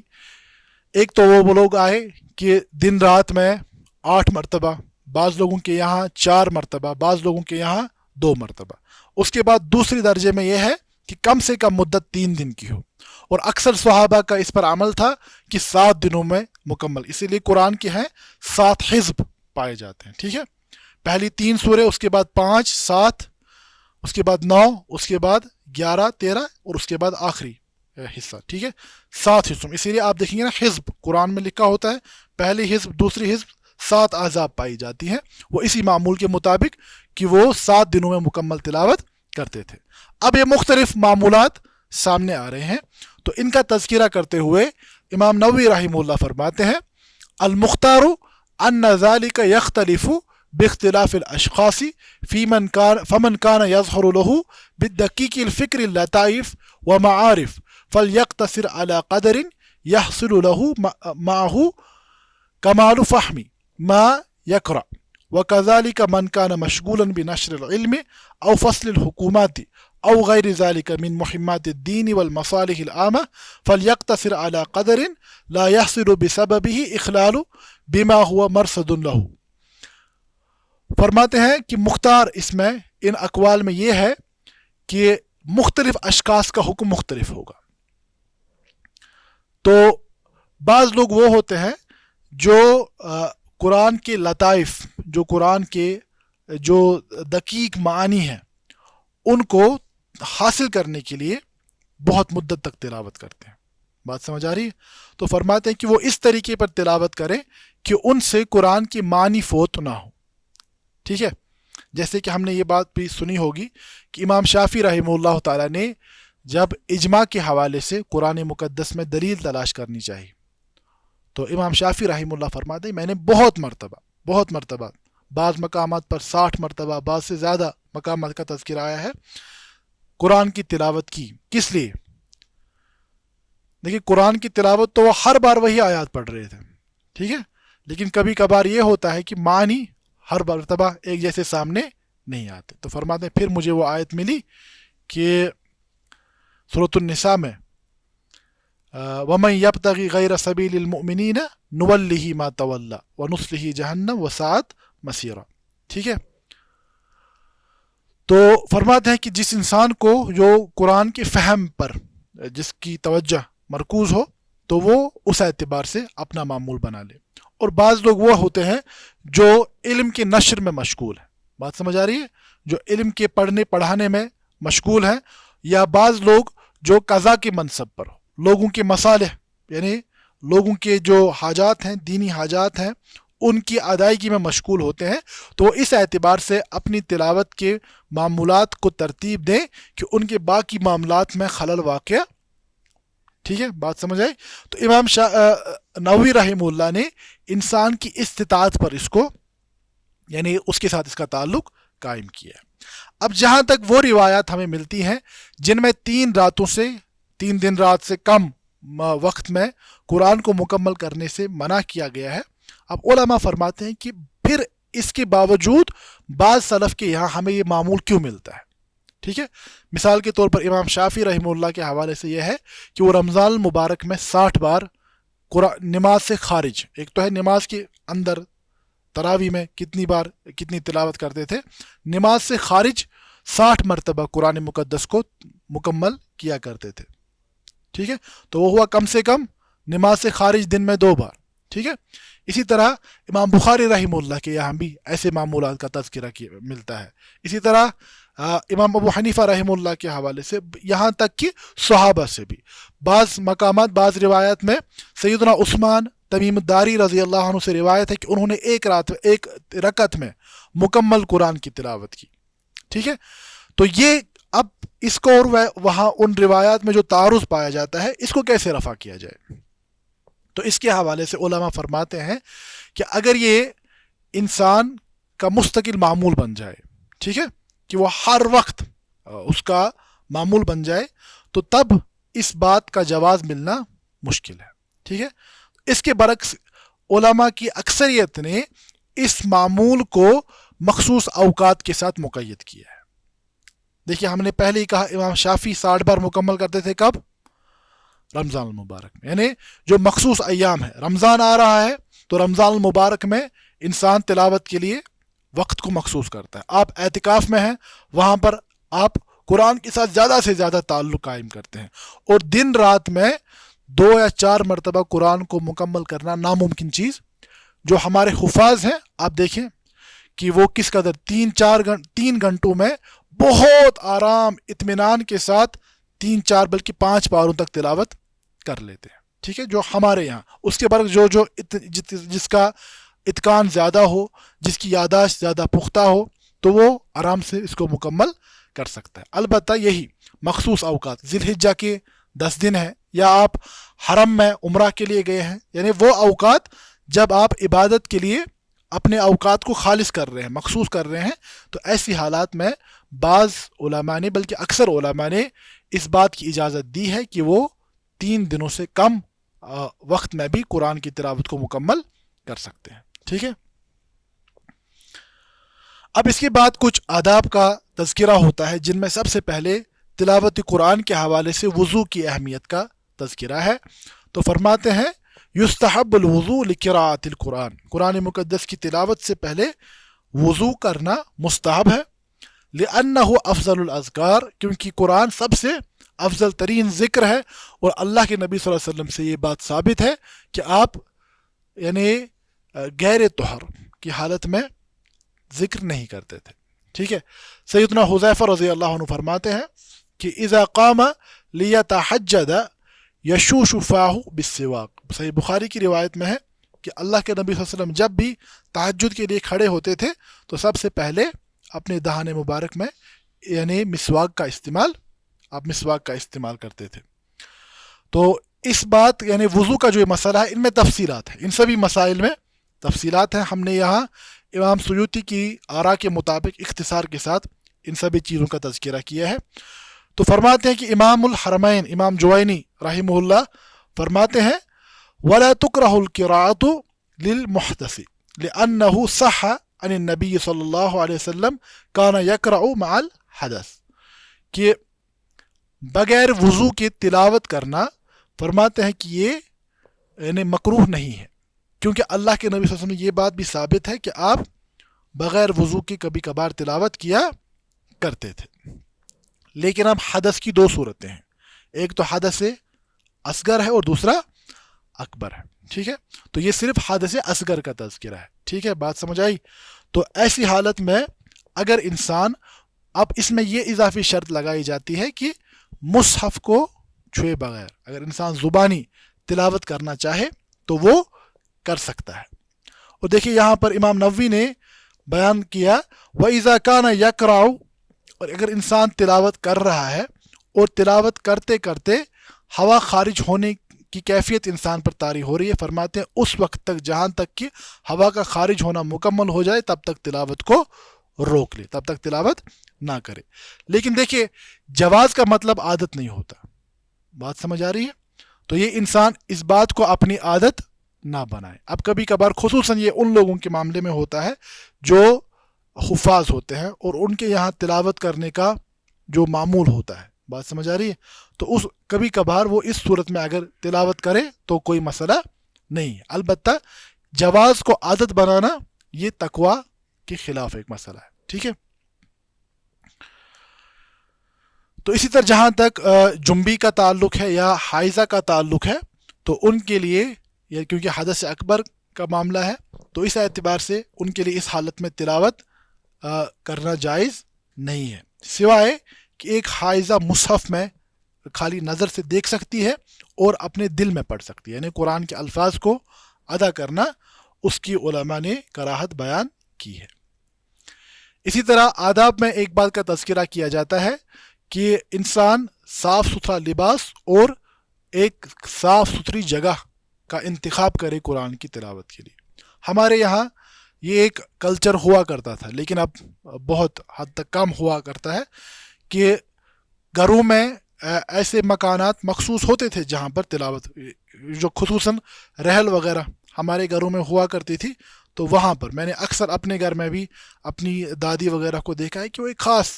ایک تو وہ لوگ آئے کہ دن رات میں 8 مرتبہ، بعض لوگوں کے یہاں 4 مرتبہ، بعض لوگوں کے یہاں 2 مرتبہ. اس کے بعد دوسری درجے میں یہ ہے کہ کم سے کم مدت 3 دن کی ہو، اور اکثر صحابہ کا اس پر عمل تھا کہ 7 دنوں میں مکمل. اسی لیے قرآن کے ہیں 7 حزب پائے جاتے ہیں. ٹھیک ہے. پہلی 3 سورے، اس کے بعد 5، 7، اس کے بعد 9، اس کے بعد 11، 13 اور اس کے بعد آخری حصہ. ٹھیک ہے. 7 حصوں. اسی لیے آپ دیکھیں گے نا حزب قرآن میں لکھا ہوتا ہے، پہلی حزب، دوسری حزب، 7 احزاب پائی جاتی ہیں. وہ اسی معمول کے مطابق کہ وہ 7 دنوں میں مکمل تلاوت کرتے تھے. اب یہ مختلف معمولات سامنے آ رہے ہیں، تو ان کا تذکرہ کرتے ہوئے امام نووی رحمہ اللہ فرماتے ہیں المختار ان ذلك يختلف باختلاف الاشخاص فمن كان يظهر له بالدقيق الفكر اللطائف ومعارف فليقتصر على قدر يحصل له معه كمال فهم ما يقرأ، وكذلك من كان مشغولا بنشر العلم أو فصل الحكومات أو غير ذلك من مهمات الدين والمصالح العامة فليقتصر على قدر لا يحصل بسببه إخلال بما هو مرصد له. فرماتے ہیں کہ مختار اس میں ان اقوال میں یہ ہے کہ مختلف اشخاص کا حکم مختلف ہوگا. تو بعض لوگ وہ ہوتے ہیں جو قرآن کے لطائف، جو قرآن کے جو دقیق معانی ہیں، ان کو حاصل کرنے کے لیے بہت مدت تک تلاوت کرتے ہیں. بات سمجھ آ رہی ہے؟ تو فرماتے ہیں کہ وہ اس طریقے پر تلاوت کریں کہ ان سے قرآن کی معنی فوت نہ ہو. ٹھیک ہے؟ جیسے کہ ہم نے یہ بات بھی سنی ہوگی کہ امام شافعی رحمہ اللہ تعالیٰ نے جب اجماع کے حوالے سے قرآن مقدس میں دلیل تلاش کرنی چاہیے تو امام شافعی رحمہ اللہ فرماتے ہیں میں نے بہت مرتبہ بعض مقامات پر 60 مرتبہ، بعض سے زیادہ مقامات کا تذکرہ آیا ہے، قرآن کی تلاوت کی. کس لیے؟ دیکھیے قرآن کی تلاوت تو وہ ہر بار وہی آیات پڑھ رہے تھے، ٹھیک ہے، لیکن کبھی کبھار یہ ہوتا ہے کہ معنی ہر مرتبہ ایک جیسے سامنے نہیں آتے. تو فرماتے ہیں پھر مجھے وہ آیت ملی کہ سورۃ النساء میں وَمَن يَبْتَغِ غَيْرَ سَبِيلِ الْمُؤْمِنِينَ نُوَلِّهِ مَا تَوَلَّى وَنُصْلِهِ جَهَنَّمَ وَسَاءَتْ مَصِيرًا. ٹھیک ہے؟ تو فرماتے ہیں کہ جس انسان کو جو قرآن کے فہم پر جس کی توجہ مرکوز ہو تو وہ اس اعتبار سے اپنا معمول بنا لے. اور بعض لوگ وہ ہوتے ہیں جو علم کے نشر میں مشغول ہیں. بات سمجھ آ رہی ہے؟ جو علم کے پڑھنے پڑھانے میں مشغول ہیں، یا بعض لوگ جو قضا کے منصب پر ہو، لوگوں کے مصالح یعنی لوگوں کے جو حاجات ہیں، دینی حاجات ہیں، ان کی ادائیگی میں مشغول ہوتے ہیں. تو اس اعتبار سے اپنی تلاوت کے معمولات کو ترتیب دیں کہ ان کے باقی معاملات میں خلل واقع. ٹھیک ہے؟ بات سمجھ آئی؟ تو امام نووی رحمہ اللہ نے انسان کی استطاعت پر اس کو یعنی اس کے ساتھ اس کا تعلق قائم کیا ہے. اب جہاں تک وہ روایات ہمیں ملتی ہیں جن میں 3 دن رات سے کم وقت میں قرآن کو مکمل کرنے سے منع کیا گیا ہے، اب علماء فرماتے ہیں کہ پھر اس کے باوجود بعض سلف کے یہاں ہمیں یہ معمول کیوں ملتا ہے. ٹھیک ہے؟ مثال کے طور پر امام شافعی رحمہ اللہ کے حوالے سے یہ ہے کہ وہ رمضان المبارک میں 60 بار نماز سے خارج، ایک تو ہے نماز کے اندر تراویح میں کتنی تلاوت کرتے تھے، نماز سے خارج 60 مرتبہ قرآن مقدس کو مکمل کیا کرتے تھے. ٹھیک ہے؟ تو وہ ہوا کم سے کم نماز سے خارج دن میں 2 بار. ٹھیک ہے؟ اسی طرح امام بخاری رحمہ اللہ کے یہاں بھی ایسے معمولات کا تذکرہ ملتا ہے. اسی طرح امام ابو حنیفہ رحمہ اللہ کے حوالے سے یہاں تک کہ صحابہ سے بھی بعض مقامات، بعض روایت میں سیدنا عثمان تمیم الداری رضی اللہ عنہ سے روایت ہے کہ انہوں نے ایک رکعت میں مکمل قرآن کی تلاوت کی. ٹھیک ہے؟ تو یہ اب اس کو اور وہاں ان روایات میں جو تعارض پایا جاتا ہے اس کو کیسے رفع کیا جائے؟ تو اس کے حوالے سے علماء فرماتے ہیں کہ اگر یہ انسان کا مستقل معمول بن جائے، ٹھیک ہے، کہ وہ ہر وقت اس کا معمول بن جائے، تو تب اس بات کا جواز ملنا مشکل ہے. ٹھیک ہے؟ اس کے برعکس علماء کی اکثریت نے اس معمول کو مخصوص اوقات کے ساتھ مقید کیا ہے. دیکھیے ہم نے پہلے ہی کہا امام شافعی 60 بار مکمل کرتے تھے. کب؟ رمضان المبارک میں، یعنی جو مخصوص ایام ہے. رمضان آ رہا ہے تو رمضان المبارک میں انسان تلاوت کے لیے وقت کو مخصوص کرتا ہے. آپ اعتکاف میں ہیں، وہاں پر آپ قرآن کے ساتھ زیادہ سے زیادہ تعلق قائم کرتے ہیں، اور دن رات میں 2 یا 4 مرتبہ قرآن کو مکمل کرنا ناممکن چیز. جو ہمارے حفاظ ہیں آپ دیکھیں کہ وہ کس قدر 3 گھنٹوں میں بہت آرام اطمینان کے ساتھ 3-4 بلکہ 5 پاروں تک تلاوت کر لیتے ہیں. ٹھیک ہے؟ جو ہمارے یہاں اس کے برعکس جو جس کا اتقان زیادہ ہو، جس کی یاداشت زیادہ پختہ ہو، تو وہ آرام سے اس کو مکمل کر سکتا ہے. البتہ یہی مخصوص اوقات، ذی الحجہ کے 10 دن ہیں، یا آپ حرم میں عمرہ کے لیے گئے ہیں، یعنی وہ اوقات جب آپ عبادت کے لیے اپنے اوقات کو خالص کر رہے ہیں، مخصوص کر رہے ہیں، تو ایسی حالات میں بعض علماء نے بلکہ اکثر علماء نے اس بات کی اجازت دی ہے کہ وہ 3 دنوں سے کم وقت میں بھی قرآن کی تلاوت کو مکمل کر سکتے ہیں. ٹھیک ہے؟ اب اس کے بعد کچھ آداب کا تذکرہ ہوتا ہے، جن میں سب سے پہلے تلاوت قرآن کے حوالے سے وضو کی اہمیت کا تذکرہ ہے. تو فرماتے ہیں یستحب الوضوء لقراءۃ القرآن، قرآن مقدس کی تلاوت سے پہلے وضو کرنا مستحب ہے. لأنه افضل الاذکار، کیونکہ قرآن سب سے افضل ترین ذکر ہے، اور اللہ کے نبی صلی اللہ علیہ وسلم سے یہ بات ثابت ہے کہ آپ یعنی غیر طہر کی حالت میں ذکر نہیں کرتے تھے. ٹھیک ہے. سیدنا حذیفہ رضی اللہ عنہ فرماتے ہیں کہ اذا قام لیتحجد یشوش فاہ بالسواک. صحیح بخاری کی روایت میں ہے کہ اللہ کے نبی صلی اللہ علیہ وسلم جب بھی تہجد کے لیے کھڑے ہوتے تھے تو سب سے پہلے اپنے دہان مبارک میں یعنی مسواک کا استعمال کرتے تھے. تو اس بات یعنی وضو کا جو یہ مسئلہ ہے ان میں تفصیلات ہیں، ان سبھی مسائل میں تفصیلات ہیں. ہم نے یہاں امام سیوطی کی آراء کے مطابق اختصار کے ساتھ ان سبھی چیزوں کا تذکرہ کیا ہے. تو فرماتے ہیں کہ امام الحرمین امام جوینی رحمہ اللہ فرماتے ہیں وَلَا تُكْرَهُ الْقِرَاءَةُ لِلْمُحْدَثِ لِأَنَّهُ صَحَّ عن النبی صلی اللہ علیہ وسلم كَانَ يَقْرَأُ مَعَ الْحَدَثِ، کہ بغیر وضو کے تلاوت کرنا فرماتے ہیں کہ یہ یعنی مکروہ نہیں ہے، کیونکہ اللہ کے نبی صلی اللہ علیہ وسلم یہ بات بھی ثابت ہے کہ آپ بغیر وضو کی کبھی کبھار تلاوت کیا کرتے تھے. لیکن اب حدث کی دو صورتیں ہیں، ایک تو حدث اصغر ہے اور دوسرا اکبر ہے. ٹھیک ہے. تو یہ صرف حدث اصغر کا تذکرہ ہے. ٹھیک ہے، بات سمجھ آئی. تو ایسی حالت میں اگر انسان، اب اس میں یہ اضافی شرط لگائی جاتی ہے کہ مصحف کو چھوئے بغیر اگر انسان زبانی تلاوت کرنا چاہے تو وہ کر سکتا ہے. اور دیکھیے یہاں پر امام نووی نے بیان کیا وَإِذَا كَانَ يَقْرَأُ، اور اگر انسان تلاوت کر رہا ہے اور تلاوت کرتے کرتے ہوا خارج ہونے کی کیفیت انسان پر طاری ہو رہی ہے، فرماتے ہیں اس وقت تک جہاں تک کہ ہوا کا خارج ہونا مکمل ہو جائے تب تک تلاوت کو روک لے، تب تک تلاوت نہ کرے. لیکن دیکھیے جواز کا مطلب عادت نہیں ہوتا. بات سمجھ آ رہی ہے؟ تو یہ انسان اس بات کو اپنی عادت نہ بنائے. اب کبھی کبھار خصوصاً یہ ان لوگوں کے معاملے میں ہوتا ہے جو حفاظ ہوتے ہیں اور ان کے یہاں تلاوت کرنے کا جو معمول ہوتا ہے. بات سمجھ آ رہی ہے؟ تو اس کبھی کبھار وہ اس صورت میں اگر تلاوت کرے تو کوئی مسئلہ نہیں ہے. البتہ جواز کو عادت بنانا یہ تقویٰ کے خلاف ایک مسئلہ ہے. ٹھیک ہے. تو اسی طرح جہاں تک جنبی کا تعلق ہے یا حائضہ کا تعلق ہے تو ان کے لیے کیونکہ حدث اکبر کا معاملہ ہے تو اس اعتبار سے ان کے لیے اس حالت میں تلاوت کرنا جائز نہیں ہے، سوائے کہ ایک حائضہ مصحف میں خالی نظر سے دیکھ سکتی ہے اور اپنے دل میں پڑھ سکتی ہے، یعنی قرآن کے الفاظ کو ادا کرنا اس کی علماء نے کراہت بیان کی ہے. اسی طرح آداب میں ایک بات کا تذکرہ کیا جاتا ہے کہ انسان صاف ستھرا لباس اور ایک صاف ستھری جگہ کا انتخاب کرے قرآن کی تلاوت کے لیے. ہمارے یہاں یہ ایک کلچر ہوا کرتا تھا لیکن اب بہت حد تک کم ہوا کرتا ہے کہ گھروں میں ایسے مکانات مخصوص ہوتے تھے جہاں پر تلاوت، جو خصوصاً رحل وغیرہ ہمارے گھروں میں ہوا کرتی تھی، تو وہاں پر میں نے اکثر اپنے گھر میں بھی اپنی دادی وغیرہ کو دیکھا ہے کہ وہ ایک خاص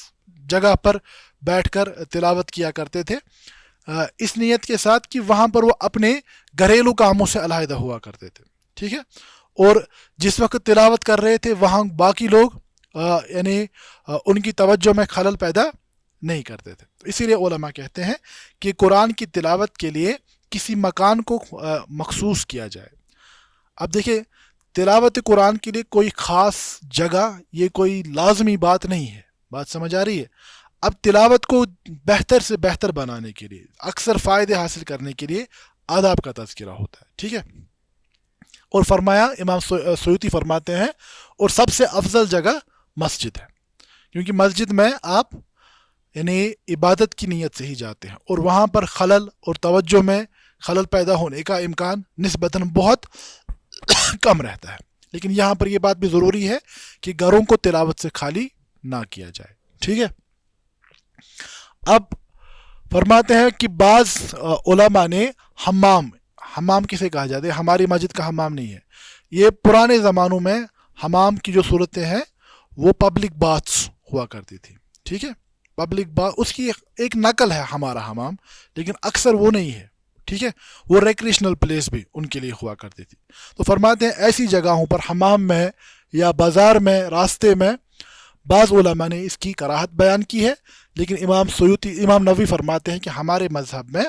جگہ پر بیٹھ کر تلاوت کیا کرتے تھے، اس نیت کے ساتھ کہ وہاں پر وہ اپنے گھریلو کاموں سے علیحدہ ہوا کرتے تھے. ٹھیک ہے. اور جس وقت تلاوت کر رہے تھے وہاں باقی لوگ یعنی ان کی توجہ میں خلل پیدا نہیں کرتے تھے. اسی لیے علماء کہتے ہیں کہ قرآن کی تلاوت کے لیے کسی مکان کو مخصوص کیا جائے. اب دیکھیں تلاوت قرآن کے لیے کوئی خاص جگہ یہ کوئی لازمی بات نہیں ہے. بات سمجھ آ رہی ہے؟ اب تلاوت کو بہتر سے بہتر بنانے کے لیے، اکثر فائدے حاصل کرنے کے لیے آداب کا تذکرہ ہوتا ہے. ٹھیک ہے. اور فرمایا امام سیوطی فرماتے ہیں اور سب سے افضل جگہ مسجد ہے، کیونکہ مسجد میں آپ یعنی عبادت کی نیت سے ہی جاتے ہیں اور وہاں پر خلل اور توجہ میں خلل پیدا ہونے کا امکان نسبتاً بہت کم رہتا ہے. لیکن یہاں پر یہ بات بھی ضروری ہے کہ گھروں کو تلاوت سے خالی نہ کیا جائے. ٹھیک ہے. اب فرماتے ہیں کہ بعض علماء نے حمام کسے کہا جاتا ہے؟ ہماری مسجد کا حمام نہیں ہے، یہ پرانے زمانوں میں حمام کی جو صورتیں ہیں وہ پبلک باتھس ہوا کرتی تھی. ٹھیک ہے. پبلک باتھ اس کی ایک نقل ہے ہمارا حمام، لیکن اکثر وہ نہیں ہے. ٹھیک ہے. وہ ریکریشنل پلیس بھی ان کے لیے ہوا کرتی تھی. تو فرماتے ہیں ایسی جگہوں پر حمام میں یا بازار میں راستے میں بعض علماء نے اس کی کراہت بیان کی ہے، لیکن امام نووی فرماتے ہیں کہ ہمارے مذہب میں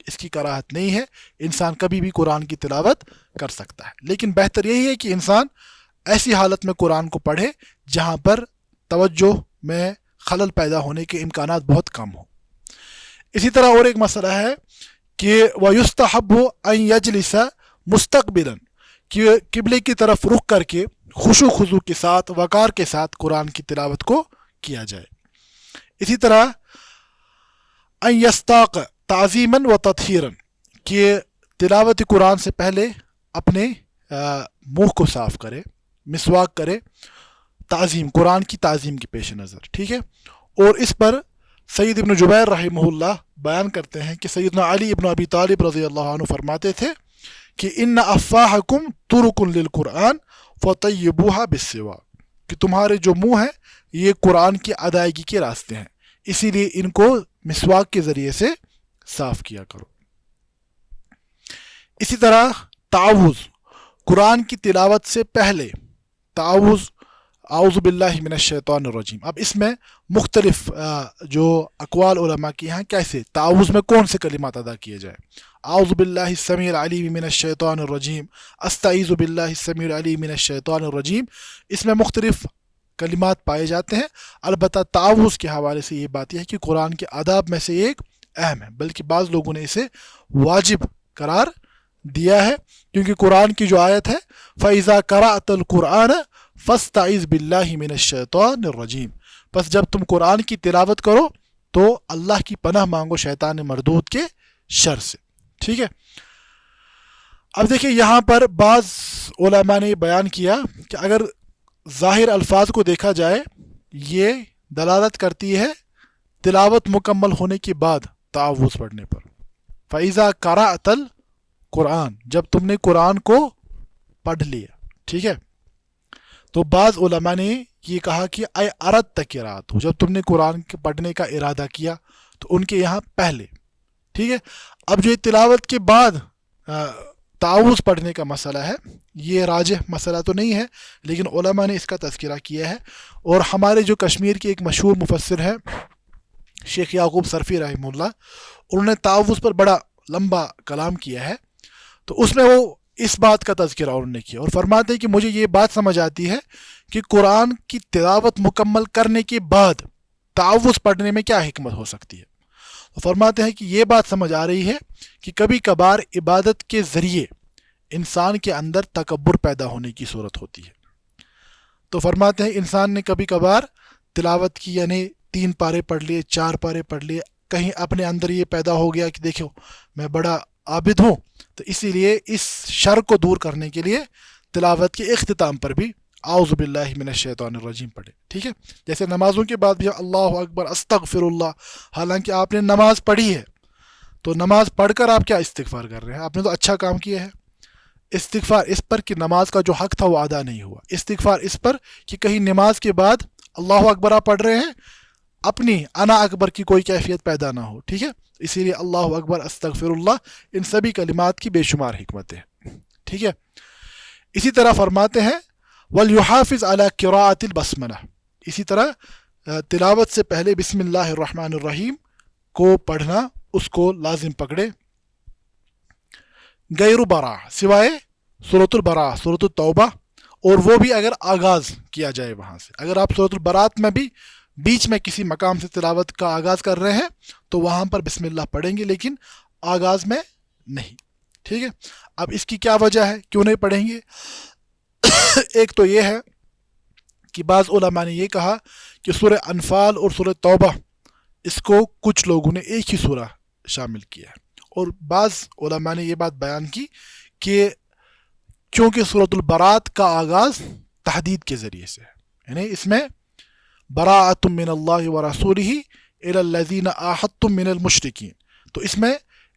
اس کی کراہت نہیں ہے، انسان کبھی بھی قرآن کی تلاوت کر سکتا ہے، لیکن بہتر یہی ہے کہ انسان ایسی حالت میں قرآن کو پڑھے جہاں پر توجہ میں خلل پیدا ہونے کے امکانات بہت کم ہوں۔ اسی طرح اور ایک مسئلہ ہے کہ وَيُسْتَحَبُّ أَن يَجْلِسَ مُسْتَقْبِلًا، کہ قبلے کی طرف رخ کر کے خشوع خضوع کے ساتھ وقار کے ساتھ قرآن کی تلاوت کو کیا جائے۔ اسی طرح ان یستاق تعظیماً و تطہیراً، کہ تلاوت قرآن سے پہلے اپنے منہ کو صاف کرے، مسواک کرے، تعظیم، قرآن کی تعظیم کے پیش نظر، ٹھیک ہے۔ اور اس پر سید ابن جبیر رحمہ اللہ بیان کرتے ہیں کہ سیدنا علی ابن ابی طالب رضی اللہ عنہ فرماتے تھے کہ ان افواہکم طرق للقرآن فطیبوہا بالسواک، کہ تمہارے جو منہ ہیں یہ قرآن کی ادائیگی کے راستے ہیں، اسی لیے ان کو مسواک کے ذریعے سے صاف کیا کرو۔ اسی طرح تعوذ، قرآن کی تلاوت سے پہلے تعوذ، اعوذ باللہ من الشیطان الرجیم۔ اب اس میں مختلف جو اقوال علماء کی ہیں کیسے تعوذ میں کون سے کلمات ادا کیے جائے۔ اعوذ باللہ السمیع العلیم من الشیطان الرجیم، استعیذ باللہ السمیع العلیم من الشیطان الرجیم، اس میں مختلف کلمات پائے جاتے ہیں۔ البتہ تعوذ کے حوالے سے یہ بات یہ ہے کہ قرآن کے آداب میں سے ایک اہم ہے، بلکہ بعض لوگوں نے اسے واجب قرار دیا ہے، کیونکہ قرآن کی جو آیت ہے فَإِذَا قَرَأْتَ الْقُرْآنَ فَاسْتَعِذْ بِاللَّهِ مِنَ الشَّيْطَانِ الرَّجِيمِ، پس جب تم قرآن کی تلاوت کرو تو اللہ کی پناہ مانگو شیطان مردود کے شر سے، ٹھیک ہے۔ اب دیکھیں یہاں پر بعض علماء نے بیان کیا کہ اگر ظاہر الفاظ کو دیکھا جائے یہ دلالت کرتی ہے تلاوت مکمل ہونے کے بعد تعوذ پڑھنے پر۔ فَإِذَا قَرَأْتَ الْقُرْآنَ، جب تم نے قرآن کو پڑھ لیا، ٹھیک ہے۔ تو بعض علماء نے یہ کہا کہ اے اردت قرأت، جب تم نے قرآن کے پڑھنے کا ارادہ کیا تو ان کے یہاں پہلے، ٹھیک ہے۔ اب جو تلاوت کے بعد تعوذ پڑھنے کا مسئلہ ہے یہ راجح مسئلہ تو نہیں ہے، لیکن علماء نے اس کا تذکرہ کیا ہے، اور ہمارے جو کشمیر کے ایک مشہور مفسر ہے شیخ یعقوب سرفی رحمہ اللہ، انہوں نے تعوذ پر بڑا لمبا کلام کیا ہے، تو اس میں وہ اس بات کا تذکرہ انہوں نے کیا اور فرماتے ہیں کہ مجھے یہ بات سمجھ آتی ہے کہ قرآن کی تلاوت مکمل کرنے کے بعد تعوذ پڑھنے میں کیا حکمت ہو سکتی ہے۔ تو فرماتے ہیں کہ یہ بات سمجھ آ رہی ہے کہ کبھی کبھار عبادت کے ذریعے انسان کے اندر تکبر پیدا ہونے کی صورت ہوتی ہے۔ تو فرماتے ہیں انسان نے کبھی کبھار تلاوت کی، یعنی 3 پارے پڑھ لیے، 4 پارے پڑھ لیے، کہیں اپنے اندر یہ پیدا ہو گیا کہ دیکھو میں بڑا عابد ہوں، تو اسی لیے اس شر کو دور کرنے کے لیے تلاوت کے اختتام پر بھی اعوذ باللہ من الشیطان الرجیم پڑھے، ٹھیک ہے۔ جیسے نمازوں کے بعد بھی اللہ اکبر استغفر اللہ، حالانکہ آپ نے نماز پڑھی ہے تو نماز پڑھ کر آپ کیا استغفار کر رہے ہیں؟ آپ نے تو اچھا کام کیا ہے۔ استغفار اس پر کہ نماز کا جو حق تھا وہ ادا نہیں ہوا، استغفار اس پر کہ کہیں نماز کے بعد اللہ اکبر آپ پڑھ رہے ہیں اپنی انا اکبر کی کوئی کیفیت پیدا نہ ہو، ٹھیک ہے۔ اسی لیے اللہ اکبر استغفر اللہ، ان سبھی کلمات کی بے شمار حکمتیں، ٹھیک ہے۔ اسی طرح فرماتے ہیں وَلْيُحَافِظْ عَلَى قِرَاءَةِ الْبَسْمَلَةِ، اسی طرح تلاوت سے پہلے بسم اللہ الرحمن الرحیم کو پڑھنا اس کو لازم پکڑے، غیر براء، سوائے سورۃ البراء، سورۃ التوبہ، اور وہ بھی اگر آغاز کیا جائے وہاں سے۔ اگر آپ سورۃ البراءت میں بھی بیچ میں کسی مقام سے تلاوت کا آغاز کر رہے ہیں تو وہاں پر بسم اللہ پڑھیں گے، لیکن آغاز میں نہیں، ٹھیک ہے۔ اب اس کی کیا وجہ ہے کیوں نہیں پڑھیں گے؟ ایک تو یہ ہے کہ بعض علماء نے یہ کہا کہ سورہ انفال اور سورہ توبہ اس کو کچھ لوگوں نے ایک ہی سورہ شامل کیا ہے، اور بعض علماء نے یہ بات بیان کی کہ کیونکہ سورۃ البراءت کا آغاز تحدید کے ذریعے سے ہے، یعنی اس میں براءۃ من اللہ ورسولہ الی الذین عاہدتم من المشرکین، تو اس میں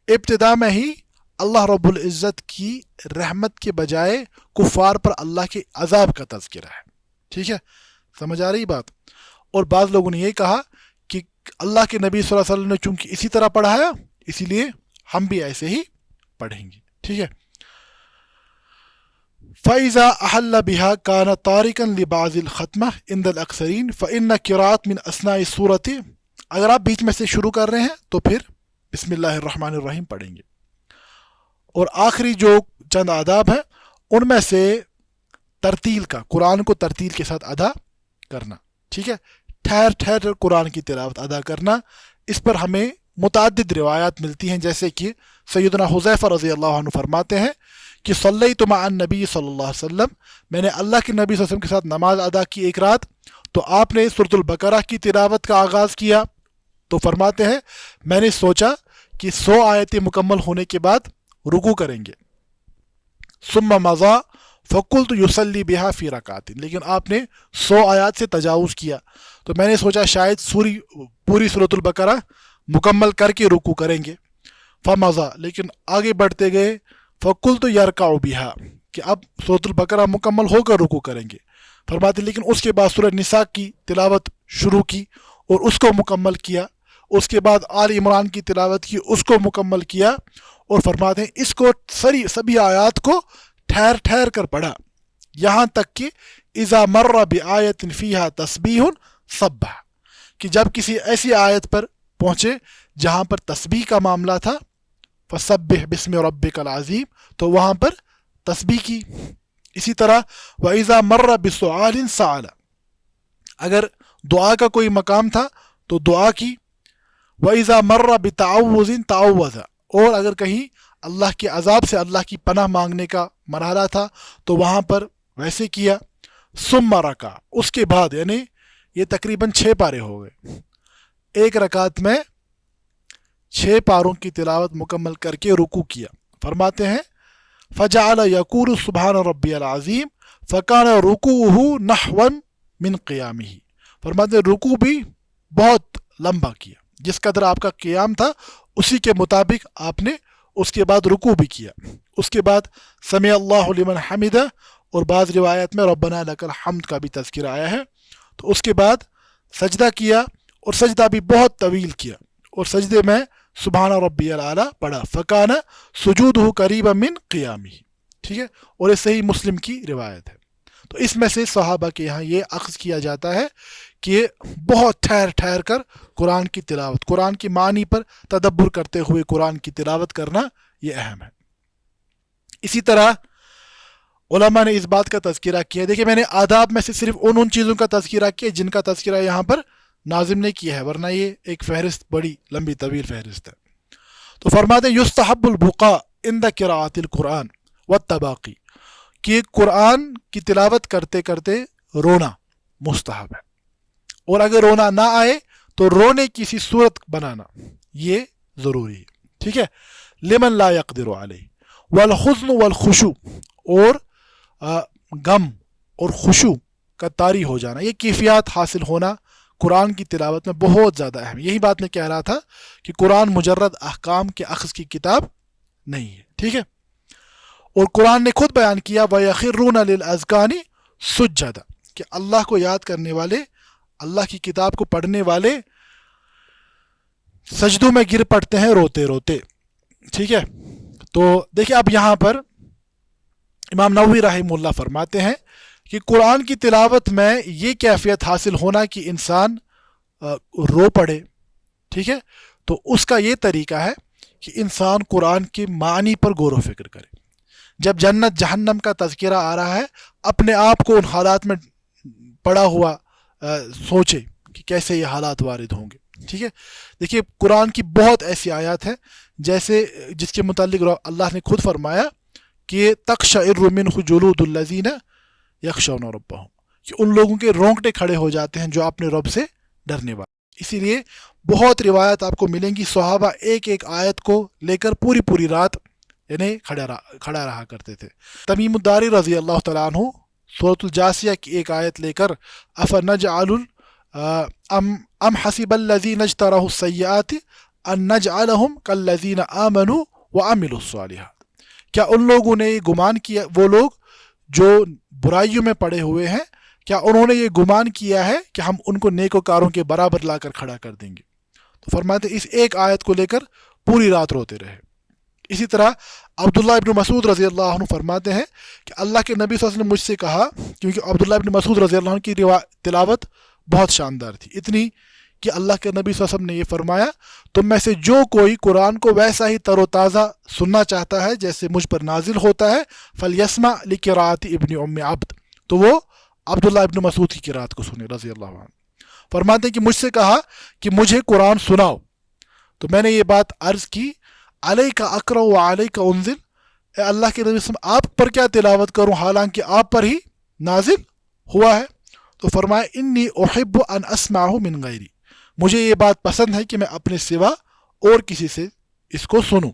ابتدا میں ہی اللہ رب العزت کی رحمت کے بجائے کفار پر اللہ کے عذاب کا تذکرہ ہے، ٹھیک ہے، سمجھ آ رہی بات۔ اور بعض لوگوں نے یہ کہا کہ اللہ کے نبی صلی اللہ علیہ وسلم نے چونکہ اسی طرح پڑھایا اسی لیے ہم بھی ایسے ہی پڑھیں گے، ٹھیک ہے۔ فَإِذَا أَحَلَّ بِهَا كَانَ طَارِقًا لِبَعْضِ الْخَتْمَةِ عِنْدَ الْأَكْثَرِينَ فَإِنَّ قِرَاءَةَ مِنْ أَثْنَاءِ السُّورَةِ اگر آپ بیچ میں سے شروع کر رہے ہیں تو پھر بسم اللہ الرحمن الرحیم پڑھیں گے، اور آخری جو چند آداب ہیں ان میں سے ترتیل کا، قرآن کو ترتیل کے ساتھ ادا کرنا، ٹھیک ہے، ٹھہر ٹھہر قرآن کی تلاوت ادا کرنا۔ اس پر ہمیں متعدد روایات ملتی ہیں، جیسے کہ سیدنا حذیفہ رضی اللہ عنہ فرماتے ہیں کہ صلیت مع النبی صلی اللہ علیہ وسلم، میں نے اللہ کے نبی صلی اللہ علیہ وسلم کے ساتھ نماز ادا کی ایک رات، تو آپ نے سورۃ البقرہ کی تلاوت کا آغاز کیا، تو فرماتے ہیں میں نے سوچا کہ 100 آیتیں مکمل ہونے کے بعد رکوع کریں گے، ثم مضى فقلت یصلی بہا فی رکعۃ، لیکن آپ نے 100 آیات سے تجاوز کیا، تو میں نے سوچا شاید پوری سورۃ البقرہ مکمل کر کے رکوع کریں گے، فمضى، لیکن آگے بڑھتے گئے، فقلت یرکع بہا، کہ اب سورۃ البقرہ مکمل ہو کر رکوع کریں گے، فرماتے لیکن اس کے بعد سورہ نساء کی تلاوت شروع کی اور اس کو مکمل کیا، اس کے بعد آل عمران کی تلاوت کی، اس کو مکمل کیا، اور فرماتے ہیں اس کو سبھی آیات کو ٹھہر ٹھہر کر پڑھا، یہاں تک کہ اذا مر بآیت فیہا تسبیح سبح، کہ جب کسی ایسی آیت پر پہنچے جہاں پر تسبیح کا معاملہ تھا، فسبح بسم ربک العظیم، تو وہاں پر تسبیح کی۔ اسی طرح وَإِذَا مَرَّ بِسُعَالٍ سَعَلَ، اگر دعا کا کوئی مقام تھا تو دعا کی، وَإِذَا مَرَّ بِتَعَوُّذٍ تَعَوَّذَ، اور اگر کہیں اللہ کے عذاب سے اللہ کی پناہ مانگنے کا مرحلہ تھا تو وہاں پر ویسے کیا، ثُمَّ رَكَعَ، اس کے بعد، یعنی یہ تقریباً 6 پارے ہو گئے، ایک رکعت میں 6 پاروں کی تلاوت مکمل کر کے رکوع کیا۔ فرماتے ہیں فَجَعَلَ يَقُولُ سُبْحَانَ رَبِّيَ الْعَظِيمِ فَكَانَ رُكُوعُهُ نَحْوًا مِنْ قِيَامِهِ، فرماتے ہیں رکوع بھی بہت لمبا کیا، جس قدر آپ کا قیام تھا اسی کے مطابق آپ نے اس کے بعد رکوع بھی کیا۔ اس کے بعد سمع اللہ لمن حمدہ، اور بعض روایت میں ربنا لک الحمد کا بھی تذکرہ آیا ہے، تو اس کے بعد سجدہ کیا، اور سجدہ بھی بہت طویل کیا، اور سجدے میں سبحان ربی الاعلیٰ پڑھا، فکان سجودہ قریبا من قیامہ، ٹھیک ہے، اور یہ صحیح مسلم کی روایت ہے۔ تو اس میں سے صحابہ کے یہاں یہ اخذ کیا جاتا ہے کہ بہت ٹھہر ٹھہر کر قرآن کی تلاوت، قرآن کی معنی پر تدبر کرتے ہوئے قرآن کی تلاوت کرنا یہ اہم ہے۔ اسی طرح علماء نے اس بات کا تذکرہ کیا، دیکھیں میں نے آداب میں سے صرف ان چیزوں کا تذکرہ کیا جن کا تذکرہ یہاں پر ناظم نے کیا ہے، ورنہ یہ ایک فہرست بڑی لمبی طویل فہرست ہے۔ تو فرماتے ہیں یستحب البقاء عند قراءۃ القرآن والتباقی، کہ قرآن کی تلاوت کرتے کرتے رونا مستحب ہے، اور اگر رونا نہ آئے تو رونے کی سی صورت بنانا یہ ضروری ہے، ٹھیک ہے، لمن لا يقدر علیہ، والحزن والخشوع، اور غم اور خشوع کا طاری ہو جانا، یہ کیفیات حاصل ہونا قرآن کی تلاوت میں بہت زیادہ اہم ہے۔ یہی بات میں کہہ رہا تھا کہ قرآن مجرد احکام کے اخذ کی کتاب نہیں ہے، ٹھیک ہے، اور قرآن نے خود بیان کیا وَيَخِرُّونَ لِلْأَذْقَانِ سُجَّدًا، کہ اللہ کو یاد کرنے والے، اللہ کی کتاب کو پڑھنے والے سجدوں میں گر پڑتے ہیں روتے روتے، ٹھیک ہے۔ تو دیکھیں اب یہاں پر امام نووی رحمہ اللہ فرماتے ہیں کہ قرآن کی تلاوت میں یہ کیفیت حاصل ہونا کہ انسان رو پڑے، ٹھیک ہے، تو اس کا یہ طریقہ ہے کہ انسان قرآن کے معنی پر غور و فکر کرے۔ جب جنت جہنم کا تذکرہ آ رہا ہے اپنے آپ کو ان حالات میں پڑا ہوا سوچے کہ کیسے یہ حالات وارد ہوں گے، ٹھیک ہے۔ دیکھیے قرآن کی بہت ایسی آیات ہیں جیسے جس کے متعلق اللہ نے خود فرمایا کہ تقشعر منہ جلود الذین یخشون ربہم، کہ ان لوگوں کے رونگٹے کھڑے ہو جاتے ہیں جو اپنے رب سے ڈرنے والے۔ اسی لیے بہت روایت آپ کو ملیں گی، صحابہ ایک ایک آیت کو لے کر پوری رات یعنی کھڑا رہا کرتے تھے۔ تمیم الداری رضی اللہ تعالیٰ عنہ سورۃ الجاثیہ کی ایک آیت لے کر افنجعل ام حسب الذین اجترحوا السیئات ان نجعلہم کالذین آمنوا وعملوا الصالحات، کیا ان لوگوں نے یہ گمان کیا، وہ لوگ جو برائیوں میں پڑے ہوئے ہیں، کیا انہوں نے یہ گمان کیا ہے کہ ہم ان کو نیکوکاروں کے برابر لا کر کھڑا کر دیں گے؟ تو فرماتے اس ایک آیت کو لے کر پوری رات روتے رہے۔ اسی طرح عبداللہ ابن مسعود رضی اللہ عنہ فرماتے ہیں کہ اللہ کے نبی صلی اللہ علیہ وسلم نے مجھ سے کہا، کیونکہ عبداللہ ابن مسعود رضی اللہ عنہ کی تلاوت بہت شاندار تھی، اتنی کہ اللہ کے نبی صلی اللہ علیہ وسلم نے یہ فرمایا، تم میں سے جو کوئی قرآن کو ویسا ہی تر و تازہ سننا چاہتا ہے جیسے مجھ پر نازل ہوتا ہے، فلیسمع لقراءت ابن ام عبد، تو وہ عبداللہ ابن مسعود کی قرات کو سنے رضی اللہ عنہ۔ فرماتے ہیں کہ مجھ سے کہا کہ مجھے قرآن سناؤ، تو میں نے یہ بات عرض کی، علیک اقرأ و علیک انزل، اے اللہ کے نبی صلی اللہ علیہ وسلم آپ پر کیا تلاوت کروں حالانکہ آپ پر ہی نازل ہوا ہے؟ تو فرمایا انی احب ان اسمعہ من غیری، مجھے یہ بات پسند ہے کہ میں اپنے سوا اور کسی سے اس کو سنوں۔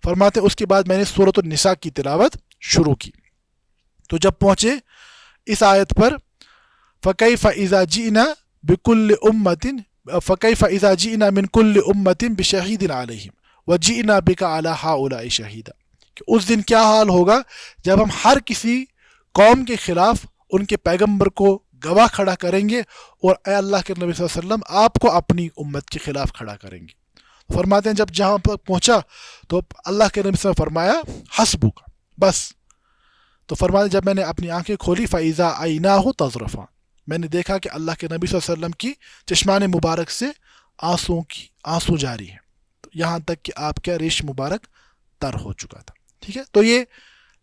فرماتے اس کے بعد میں نے سورۃ النساء کی تلاوت شروع کی، تو جب پہنچے اس آیت پر فَكَيْفَ إِذَا جِئْنَا بِكُلِّ أُمَّةٍ فَكَيْفَ إِذَا جِئْنَا مِن كُلِّ أُمَّةٍ بِشَهِيدٍ عَلَيْهِمْ وَجِئْنَا بِكَ عَلَى هَؤُلَاءِ شَهِيدًا، کہ اس دن کیا حال ہوگا جب ہم ہر کسی قوم کے خلاف ان کے پیغمبر کو گواہ کھڑا کریں گے، اور اے اللہ کے نبی صلی اللہ علیہ وسلم آپ کو اپنی امت کے خلاف کھڑا کریں گے۔ فرماتے ہیں جب جہاں پر پہنچا تو اللہ کے نبی صلی اللہ علیہ وسلم فرمایا حسبک، بس۔ تو فرماتے جب میں نے اپنی آنکھیں کھولی فَإِذَا عَيْنَاهُ تَذْرَفَانِ، میں نے دیکھا کہ اللہ کے نبی صلی اللہ علیہ وسلم کی چشمان مبارک سے آنسو جاری ہیں، تو یہاں تک کہ آپ کا ریش مبارک تر ہو چکا تھا۔ ٹھیک ہے، تو یہ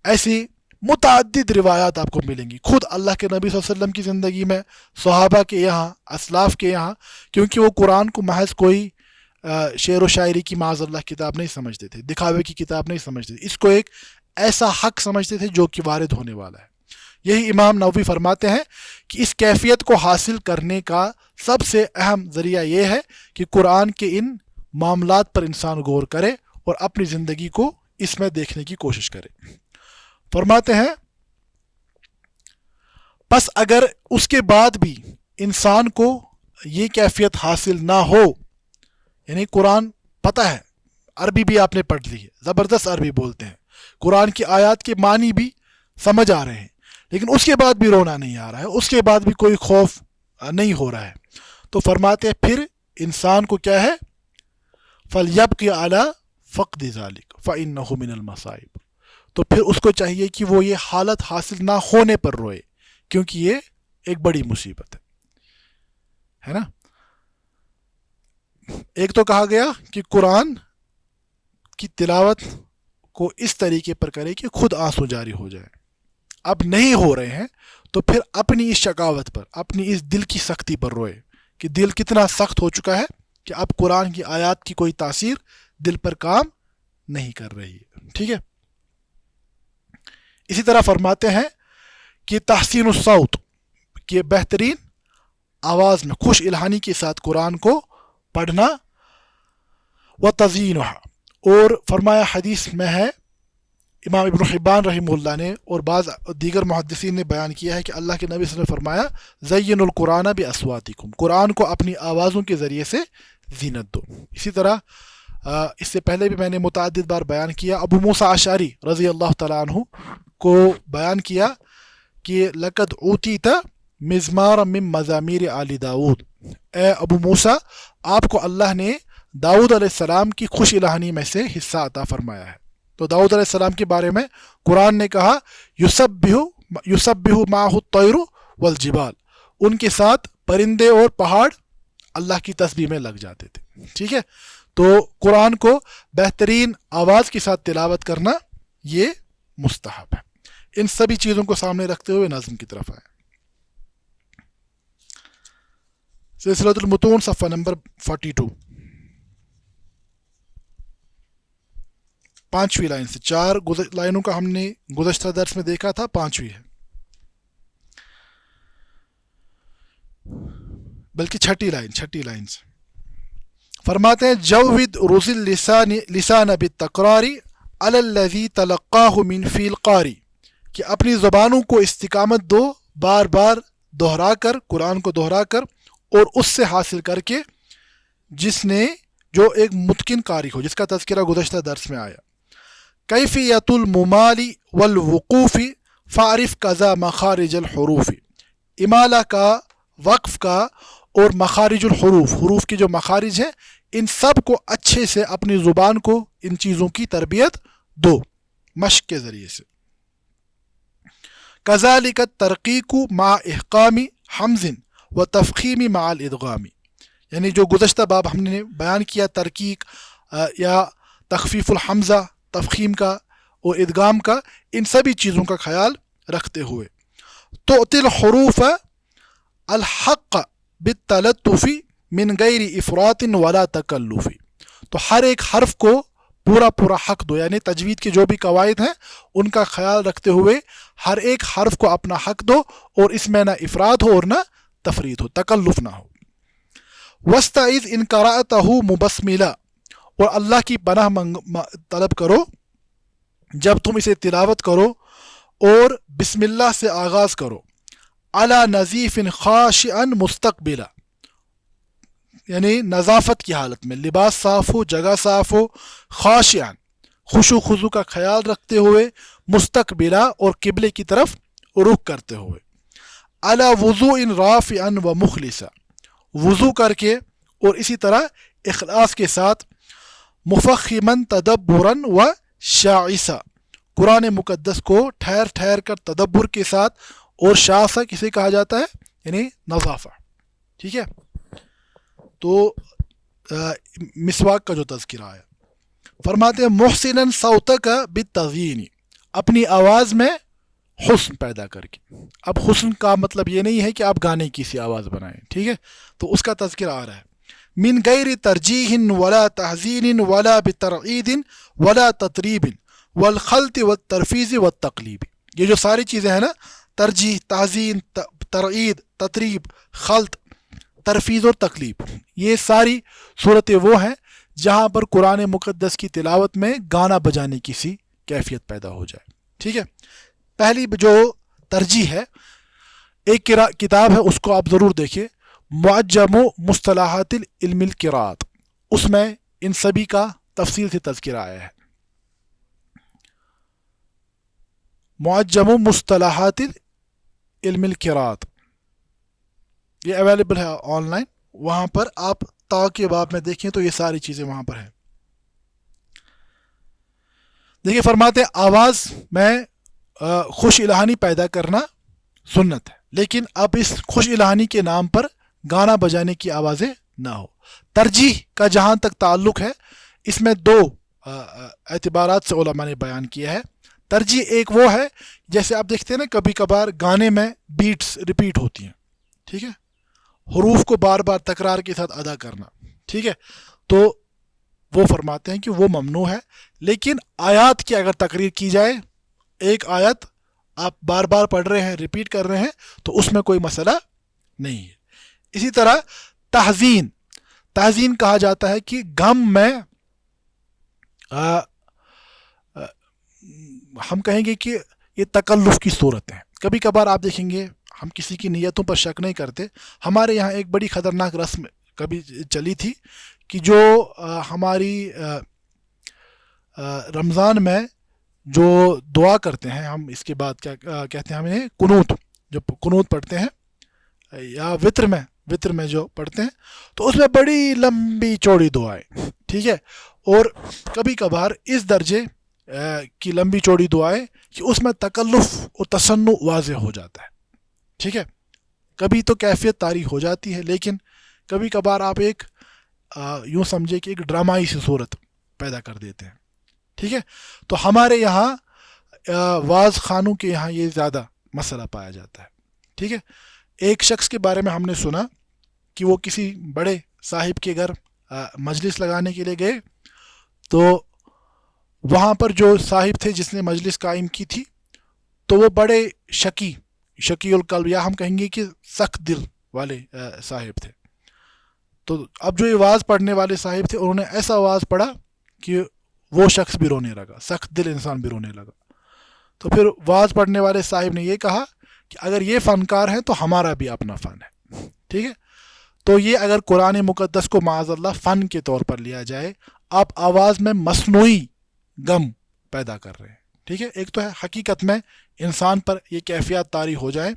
ایسی متعدد روایات آپ کو ملیں گی خود اللہ کے نبی صلی اللہ علیہ وسلم کی زندگی میں، صحابہ کے یہاں، اسلاف کے یہاں، کیونکہ وہ قرآن کو محض کوئی شعر و شاعری کی معاذ اللہ کتاب نہیں سمجھتے تھے، دکھاوے کی کتاب نہیں سمجھتے تھے، اس کو ایک ایسا حق سمجھتے تھے جو کہ وارد ہونے والا ہے۔ یہی امام نووی فرماتے ہیں کہ اس کیفیت کو حاصل کرنے کا سب سے اہم ذریعہ یہ ہے کہ قرآن کے ان معاملات پر انسان غور کرے اور اپنی زندگی کو اس میں دیکھنے کی کوشش کرے۔ فرماتے ہیں پس اگر اس کے بعد بھی انسان کو یہ کیفیت حاصل نہ ہو، یعنی قرآن پتہ ہے، عربی بھی آپ نے پڑھ لی ہے، زبردست عربی بولتے ہیں، قرآن کی آیات کے معنی بھی سمجھ آ رہے ہیں، لیکن اس کے بعد بھی رونا نہیں آ رہا ہے، اس کے بعد بھی کوئی خوف نہیں ہو رہا ہے، تو فرماتے ہیں پھر انسان کو کیا ہے، فَلْيَبْقِ عَلَى فَقْدِ ذَلِكَ فَإِنَّهُ مِنَ الْمَصَائِبِ، تو پھر اس کو چاہیے کہ وہ یہ حالت حاصل نہ ہونے پر روئے، کیونکہ یہ ایک بڑی مصیبت ہے نا۔ ایک تو کہا گیا کہ قرآن کی تلاوت کو اس طریقے پر کرے کہ خود آنسو جاری ہو جائے، اب نہیں ہو رہے ہیں تو پھر اپنی اس شقاوت پر، اپنی اس دل کی سختی پر روئے کہ دل کتنا سخت ہو چکا ہے کہ اب قرآن کی آیات کی کوئی تاثیر دل پر کام نہیں کر رہی ہے۔ ٹھیک ہے، اسی طرح فرماتے ہیں کہ تحسین الصوت، کہ بہترین آواز میں خوش الہانی کے ساتھ قرآن کو پڑھنا، و تزیینها، اور فرمایا حدیث میں ہے، امام ابن حبان رحمہ اللہ نے اور بعض دیگر محدثین نے بیان کیا ہے کہ اللہ کے نبی صلی اللہ علیہ وسلم نے فرمایا زین القرآن باصواتکم، قرآن کو اپنی آوازوں کے ذریعے سے زینت دو۔ اسی طرح اس سے پہلے بھی میں نے متعدد بار بیان کیا، ابو موسیٰ اشعری رضی اللہ تعالیٰ عنہ کو بیان کیا کہ لقد اوتیت مزمار من مزامیر آل داود، اے ابو موسیٰ آپ کو اللہ نے داؤد علیہ السلام کی خوش الہانی میں سے حصہ عطا فرمایا ہے۔ تو داؤد علیہ السلام کے بارے میں قرآن نے کہا یسبح معہ الطیر والجبال، ان کے ساتھ پرندے اور پہاڑ اللہ کی تسبیح میں لگ جاتے تھے۔ ٹھیک ہے، تو قرآن کو بہترین آواز کے ساتھ تلاوت کرنا یہ مستحب ہے۔ ان سبھی چیزوں کو سامنے رکھتے ہوئے نظم کی طرف آئے، سلسلۃ المتون صفحہ نمبر 42، 5ویں لائن سے، 4 لائنوں کا ہم نے گزشتہ درس میں دیکھا تھا، 5ویں ہے، بلکہ 6ٹھی لائن سے فرماتے ہیں جوّد رزل لسان بالتکرار علی الذی تلقاہ من فی القاری، کہ اپنی زبانوں کو استقامت دو، بار بار دہرا کر، قرآن کو دہرا کر اور اس سے حاصل کر کے جو ایک متقن قاری ہو، جس کا تذکرہ گزشتہ درس میں آیا۔ کیفیت الممال والوقوف فعرف قضا مخارج الحروف، امالہ کا، وقف کا اور مخارج الحروف، حروف کے جو مخارج ہیں، ان سب کو اچھے سے اپنی زبان کو ان چیزوں کی تربیت دو مشق کے ذریعے سے. کذالک الترقیق مع احکام حمز و تفخیم مع الادغام، یعنی جو گزشتہ باب ہم نے بیان کیا ترقیق یا تخفیف الحمزہ، تفخیم کا اور ادغام کا، ان سبھی چیزوں کا خیال رکھتے ہوئے تعطی الحروف الحق بالتلطف من غیر افراط ولا تکلف، تو ہر ایک حرف کو پورا حق دو، یعنی تجوید کے جو بھی قواعد ہیں ان کا خیال رکھتے ہوئے ہر ایک حرف کو اپنا حق دو، اور اس میں نہ افراد ہو اور نہ تفرید ہو، تکلف نہ ہو. وَاسْتَعِذْ إِنْ قَرَأْتَهُ مُبَسْمِلًا، اور اللہ کی پناہ طلب کرو جب تم اسے تلاوت کرو اور بسم اللہ سے آغاز کرو. عَلَى نَظِيفٍ خَاشِعًا مُسْتَقْبِلًا، یعنی نظافت کی حالت میں، لباس صاف ہو، جگہ صاف ہو، خاشعًا خشوع خضوع کا خیال رکھتے ہوئے، مستقبلا اور قبلے کی طرف رخ کرتے ہوئے. عَلَى وُضُوءٍ رَافِعًا وَمُخْلِصًا، وضو کر کے اور اسی طرح اخلاص کے ساتھ. مفخماً تدبراً و شاعثا، قرآن مقدس کو ٹھہر ٹھہر کر تدبر کے ساتھ، اور شاعثہ کسے کہا جاتا ہے، یعنی نظافہ. ٹھیک ہے، تو مسواک کا جو تذکرہ ہے، فرماتے ہیں محسناً صوتک بالتزیین، اپنی آواز میں حسن پیدا کر کے. اب حسن کا مطلب یہ نہیں ہے کہ آپ گانے کی سی آواز بنائیں، ٹھیک ہے، تو اس کا تذکرہ آ رہا ہے. من غیر ترجیح ولا تحزین ولا بترعید ولا تطریب والخلط والترفیز والتقلیب، یہ جو ساری چیزیں ہیں نا، ترجیح، تحزین، ترعید، تطریب، خلط، ترفیز اور تقلیب، یہ ساری صورتیں وہ ہیں جہاں پر قرآن مقدس کی تلاوت میں گانا بجانے کی سی کیفیت پیدا ہو جائے. ٹھیک ہے، پہلی جو ترجیح ہے، ایک کتاب ہے اس کو آپ ضرور دیکھیں، معجم مصطلحات علم القراءت، اس میں ان سبھی کا تفصیل سے تذکرہ آیا ہے. معجم مصطلحات علم القراءت، یہ اویلیبل ہے آن لائن، وہاں پر آپ تا کے باب میں دیکھیں تو یہ ساری چیزیں وہاں پر ہیں. دیکھیں فرماتے ہیں آواز میں خوش الہانی پیدا کرنا سنت ہے، لیکن اب اس خوش الہانی کے نام پر گانا بجانے کی آوازیں نہ ہو. ترجیح کا جہاں تک تعلق ہے، اس میں دو اعتبارات سے علماء نے بیان کیا ہے. ترجیح ایک وہ ہے جیسے آپ دیکھتے ہیں نا کبھی کبھار گانے میں بیٹس ریپیٹ ہوتی ہیں، ٹھیک ہے، حروف کو بار بار تکرار کے ساتھ ادا کرنا، ٹھیک ہے، تو وہ فرماتے ہیں کہ وہ ممنوع ہے. لیکن آیات کی اگر تقریر کی جائے، ایک آیت آپ بار بار پڑھ رہے ہیں، ریپیٹ کر رہے ہیں، تو اس میں کوئی مسئلہ نہیں ہے. اسی طرح تحزین کہا جاتا ہے کہ غم میں ہم کہیں گے کہ یہ تکلف کی صورت ہے. کبھی کبھار آپ دیکھیں گے، ہم کسی کی نیتوں پر شک نہیں کرتے، ہمارے یہاں ایک بڑی خطرناک رسم کبھی چلی تھی کہ جو ہماری رمضان میں جو دعا کرتے ہیں ہم، اس کے بعد کیا کہتے ہیں، ہم انہیں قنوت، جو قنوت پڑھتے ہیں یا وطر میں جو پڑھتے ہیں، تو اس میں بڑی لمبی چوڑی دعائیں، ٹھیک ہے، اور کبھی کبھار اس درجے کی لمبی چوڑی دعائیں کہ اس میں تکلف اور تصنع واضح ہو جاتا ہے. ٹھیک ہے، کبھی تو کیفیت طاری ہو جاتی ہے، لیکن کبھی کبھار آپ ایک یوں سمجھے کہ ایک ڈرامائی سی صورت پیدا کر دیتے ہیں. ٹھیک ہے، تو ہمارے یہاں واز خانوں کے یہاں یہ زیادہ مسئلہ پایا جاتا ہے. ٹھیک ہے، ایک شخص کے بارے میں ہم نے سنا کہ وہ کسی بڑے صاحب کے گھر مجلس لگانے کے لیے گئے، تو وہاں پر جو صاحب تھے جس نے مجلس قائم کی تھی، تو وہ بڑے شکی القلب، یا ہم کہیں گے کہ سخت دل والے صاحب تھے. تو اب جو یہ واز پڑھنے والے صاحب تھے، انہوں نے ایسا واز پڑھا کہ وہ شخص بھی رونے لگا، سخت دل انسان بھی رونے لگا. تو پھر واز پڑھنے والے صاحب نے یہ کہا کہ اگر یہ فنکار ہیں تو ہمارا بھی اپنا فن ہے. ٹھیک ہے، تو یہ اگر قرآن مقدس کو معاذ اللہ فن کے طور پر لیا جائے، آپ آواز میں مصنوعی غم پیدا کر رہے ہیں. ٹھیک ہے، ایک تو ہے حقیقت میں انسان پر یہ کیفیات طاری ہو جائے،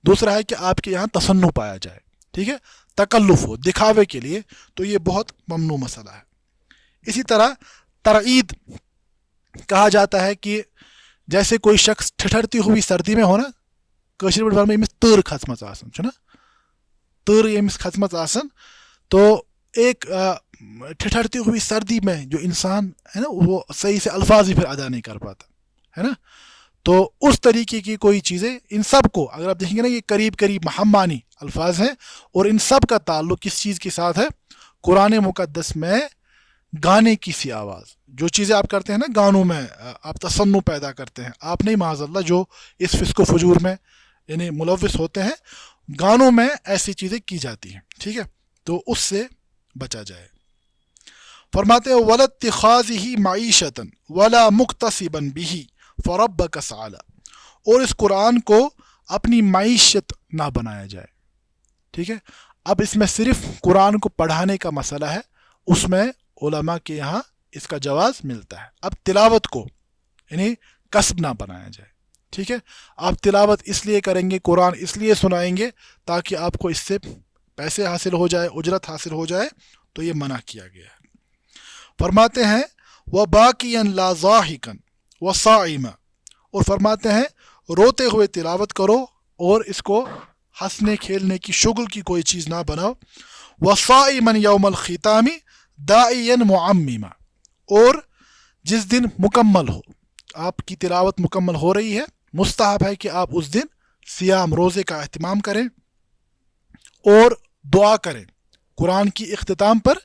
دوسرا ہے کہ آپ کے یہاں تصنع پایا جائے، ٹھیک ہے، تکلف ہو دکھاوے کے لیے، تو یہ بہت ممنوع مسئلہ ہے. اسی طرح ترعید کہا جاتا ہے کہ جیسے کوئی شخص ٹھٹھرتی ہوئی سردی میں ہونا کشیر پہ میں امس تر کھسمت آسان چھنا تر امس کھسمت آسان تو ایک ٹھٹھرتی ہوئی سردی میں جو انسان ہے نا وہ صحیح سے الفاظ ہی پھر ادا نہیں کر پاتا ہے نا. تو اس طریقے کی کوئی چیزیں ان سب کو اگر آپ دیکھیں گے نا یہ قریب قریب ہمانی الفاظ ہیں اور ان سب کا تعلق کس چیز کے ساتھ ہے؟ قرآن مقدس میں گانے کی سی آواز. جو چیزیں آپ کرتے ہیں نا گانوں میں آپ تصنع پیدا کرتے ہیں, آپ نہیں معاذ اللہ جو اس فسق و فجور میں یعنی ملوث ہوتے ہیں, گانوں میں ایسی چیزیں کی جاتی ہیں, ٹھیک ہے, تو اس سے بچا جائے. فرماتے ہیں وَلَا اتِّخَاذِهِ مَعِيشَةً وَلَا مُقْتَصِبًا بِهِ فَرَبَّكَ سَعَلَى, اور اس قرآن کو اپنی معیشت نہ بنایا جائے. ٹھیک ہے, اب اس میں صرف قرآن کو پڑھانے کا مسئلہ ہے, اس میں علماء کے یہاں اس کا جواز ملتا ہے. اب تلاوت کو یعنی کسب نہ بنایا جائے. ٹھیک ہے, آپ تلاوت اس لیے کریں گے, قرآن اس لیے سنائیں گے تاکہ آپ کو اس سے پیسے حاصل ہو جائے, اجرت حاصل ہو جائے, تو یہ منع کیا گیا ہے. فرماتے ہیں وَبَاقِيًا لَا ضَاحِكًا وَصَائِمًا, اور فرماتے ہیں روتے ہوئے تلاوت کرو اور اس کو ہنسنے کھیلنے کی شغل کی کوئی چیز نہ بناؤ. وَصَائِمًا يَوْمَ الْخِتَامِ دَاعِيًا مُعَمِّمًا, اور جس دن مکمل ہو, آپ کی تلاوت مکمل ہو رہی ہے, مستحب ہے کہ آپ اس دن سیام روزے کا اہتمام کریں اور دعا کریں. قرآن کی اختتام پر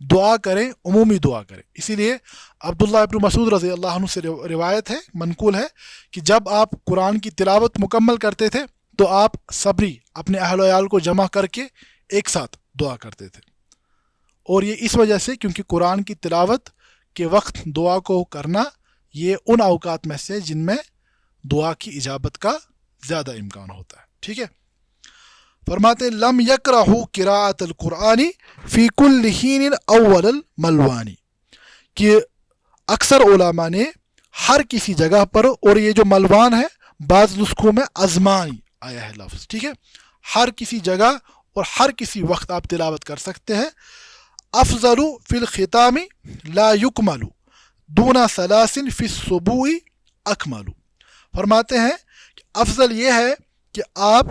دعا کریں, عمومی دعا کریں. اسی لیے عبداللہ ابن مسعود رضی اللہ عنہ سے روایت ہے, منقول ہے, کہ جب آپ قرآن کی تلاوت مکمل کرتے تھے تو آپ صبری اپنے اہل و عیال کو جمع کر کے ایک ساتھ دعا کرتے تھے. اور یہ اس وجہ سے کیونکہ قرآن کی تلاوت کے وقت دعا کو کرنا یہ ان اوقات میں سے جن میں دعا کی اجابت کا زیادہ امکان ہوتا ہے. ٹھیک ہے, فرماتے لم یکرہو قراءۃ القرآن فی کل حین اول الملوانی, کہ اکثر علماء نے ہر کسی جگہ پر, اور یہ جو ملوان ہے بعض نسخوں میں ازمانی آیا ہے لفظ, ٹھیک ہے, ہر کسی جگہ اور ہر کسی وقت آپ تلاوت کر سکتے ہیں. افضل فی الختام لا یکمل دون ثلاث فی الصبوع اکمل. فرماتے ہیں کہ افضل یہ ہے کہ آپ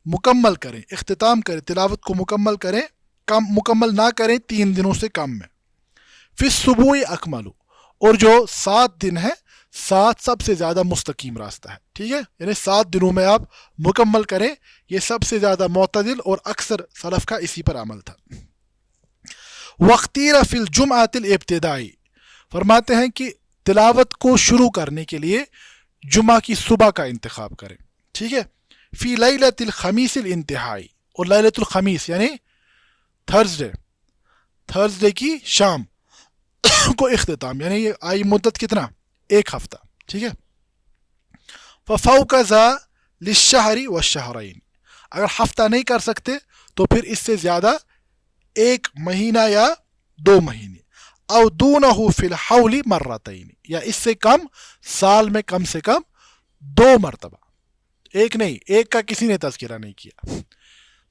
مکمل کریں, اختتام کریں, تلاوت کو مکمل کریں, مکمل نہ کریں 3 دنوں سے کم میں. فی الصبوع اکمل, اور جو 7 دن ہے 7 سب سے زیادہ مستقیم راستہ ہے. ٹھیک ہے, یعنی 7 دنوں میں آپ مکمل کریں, یہ سب سے زیادہ معتدل اور اکثر سلف کا اسی پر عمل تھا. وَاخْتِيرَ فِي الْجُمْعَةِ الْإِبْتِدَاءِ, فرماتے ہیں کہ تلاوت کو شروع کرنے کے لیے جمعہ کی صبح کا انتخاب کریں. ٹھیک ہے, فی لیلۃ الخمیس الانتہائی, اور لیلۃ الخمیس یعنی تھرسڈے کی شام کو اختتام, یعنی یہ آئی مدت کتنا, 1 ہفتہ. ٹھیک ہے, فَفَوْقَ ذَا لِلشَّهْرِ وَالشَّهْرَيْنِ, اگر ہفتہ نہیں کر سکتے تو پھر اس سے زیادہ 1 مہینہ یا 2 مہینے. او دونہ فی الحول مرتین, یا اس سے کم سال میں کم سے کم 2 مرتبہ, 1 نہیں, 1 کا کسی نے تذکرہ نہیں کیا.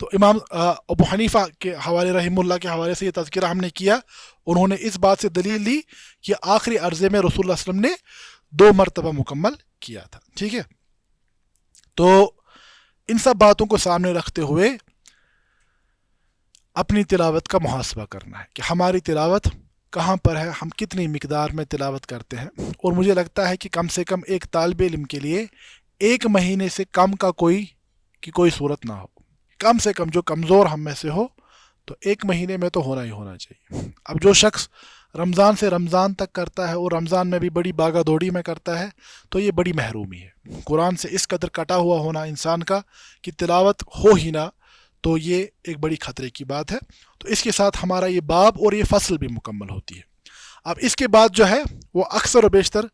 تو امام ابو حنیفہ کے حوالے رحم اللہ کے حوالے سے یہ تذکرہ ہم نے کیا, انہوں نے اس بات سے دلیل لی کہ آخری عرضے میں رسول اللہ صلی اللہ علیہ وسلم نے 2 مرتبہ مکمل کیا تھا. ٹھیک ہے, تو ان سب باتوں کو سامنے رکھتے ہوئے اپنی تلاوت کا محاسبہ کرنا ہے کہ ہماری تلاوت کہاں پر ہے, ہم کتنی مقدار میں تلاوت کرتے ہیں. اور مجھے لگتا ہے کہ کم سے کم ایک طالب علم کے لیے 1 مہینے سے کم کا کوئی صورت نہ ہو. کم سے کم جو کمزور ہم میں سے ہو تو 1 مہینے میں تو ہونا ہی ہونا چاہیے. اب جو شخص رمضان سے رمضان تک کرتا ہے اور رمضان میں بھی بڑی باغا دوڑی میں کرتا ہے تو یہ بڑی محرومی ہے. قرآن سے اس قدر کٹا ہوا ہونا انسان کا کہ تلاوت ہو ہی نہ, تو یہ ایک بڑی خطرے کی بات ہے. تو اس کے ساتھ ہمارا یہ باب اور یہ فصل بھی مکمل ہوتی ہے. اب اس کے بعد جو ہے وہ اکثر و بیشتر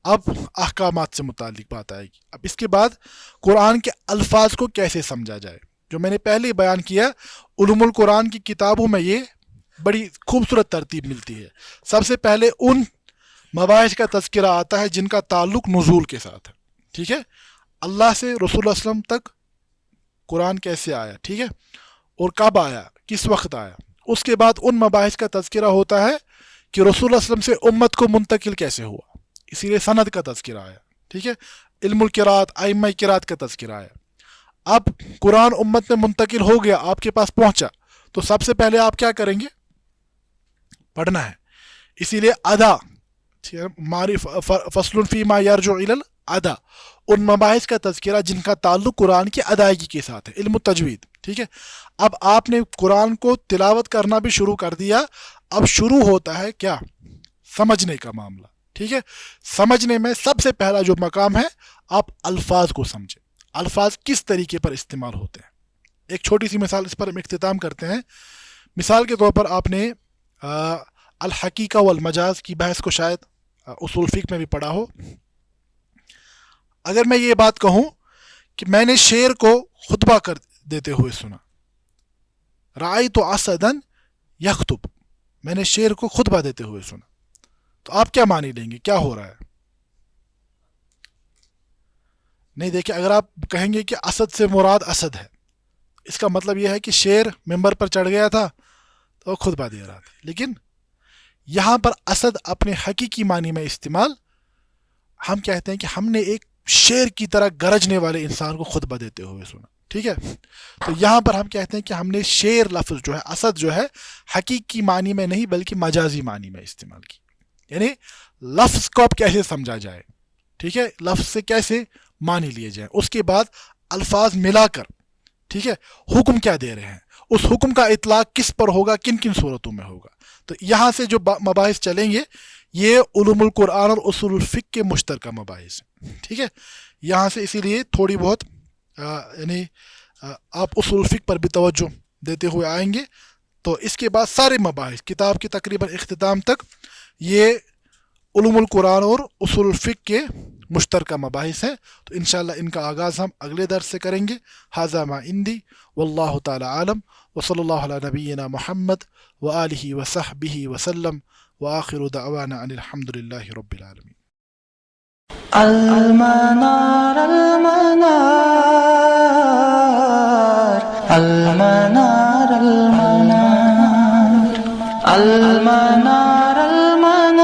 اب احکامات سے متعلق بات آئے گی. اب اس کے بعد قرآن کے الفاظ کو کیسے سمجھا جائے, جو میں نے پہلے ہی بیان کیا, علوم القرآن کی کتابوں میں یہ بڑی خوبصورت ترتیب ملتی ہے. سب سے پہلے ان مباحث کا تذکرہ آتا ہے جن کا تعلق نزول کے ساتھ ہے. ٹھیک ہے, اللہ سے رسول اللہ صلی اللہ علیہ وسلم تک قرآن کیسے آیا, ٹھیک ہے, اور کب آیا, کس وقت آیا. اس کے بعد ان مباحث کا تذکرہ ہوتا ہے کہ رسول اللہ صلی اللہ علیہ وسلم سے امت کو منتقل کیسے ہوا, اسی لیے سند کا تذکرہ آیا. ٹھیک ہے, علم القراءت, ائمہ قراءت کا تذکرہ آیا. اب قرآن امت میں منتقل ہو گیا, آپ کے پاس پہنچا, تو سب سے پہلے آپ کیا کریں گے؟ پڑھنا ہے. اسی لیے ادا, فصل فی ما یرجع الی الادا, ان مباحث کا تذکرہ جن کا تعلق قرآن کی ادائیگی کے ساتھ ہے, علم التجوید. ٹھیک ہے, اب آپ نے قرآن کو تلاوت کرنا بھی شروع کر دیا. اب شروع ہوتا ہے کیا؟ سمجھنے کا معاملہ. ٹھیک ہے, سمجھنے میں سب سے پہلا جو مقام ہے, آپ الفاظ کو سمجھیں. الفاظ کس طریقے پر استعمال ہوتے ہیں. ایک چھوٹی سی مثال اس پر ہم اختتام کرتے ہیں. مثال کے طور پر آپ نے الحقیقہ والمجاز کی بحث کو شاید اصول فقہ میں بھی پڑھا ہو. اگر میں یہ بات کہوں کہ میں نے شیر کو خطبہ کر دیتے ہوئے سنا, رأیت اسدا یخطب, میں نے شیر کو خطبہ دیتے ہوئے سنا, تو آپ کیا معنی لیں گے؟ کیا ہو رہا ہے؟ نہیں, دیکھیں, اگر آپ کہیں گے کہ اسد سے مراد اسد ہے, اس کا مطلب یہ ہے کہ شیر ممبر پر چڑھ گیا تھا تو وہ خطبہ دے رہا تھا. لیکن یہاں پر اسد اپنے حقیقی معنی میں استعمال, ہم کہتے ہیں کہ ہم نے ایک شیر کی طرح گرجنے والے انسان کو خطبہ دیتے ہوئے سنا. ٹھیک ہے, تو یہاں پر ہم کہتے ہیں کہ ہم نے شیر لفظ جو ہے, اسد جو ہے, حقیقی معنی میں نہیں بلکہ مجازی معنی میں استعمال کی. یعنی لفظ کو اب کیسے سمجھا جائے, ٹھیک ہے, لفظ سے کیسے معنی لیے جائیں, اس کے بعد الفاظ ملا کر, ٹھیک ہے, حکم کیا دے رہے ہیں, اس حکم کا اطلاق کس پر ہوگا, کن کن صورتوں میں ہوگا. تو یہاں سے جو مباحث چلیں گے یہ علوم القرآن اور اصول الفقہ کے مشترکہ مباحث ہیں. ٹھیک ہے, یہاں سے اسی لیے تھوڑی بہت یعنی آپ اصول الفقہ پر بھی توجہ دیتے ہوئے آئیں گے. تو اس کے بعد سارے مباحث کتاب کے تقریباً اختتام تک یہ علوم القرآن اور اصول الفقہ کے مشترکہ مباحث ہیں. تو انشاءاللہ ان کا آغاز ہم اگلے درس سے کریں گے. ھذا ما عندی واللہ تعالی عالم, وصلی اللہ علی نبینا محمد وآلہ وصحبہ وسلم, وآخر دعوانا ان الحمد للہ رب العالمین. المنار المنار المنار المنار المنار المنار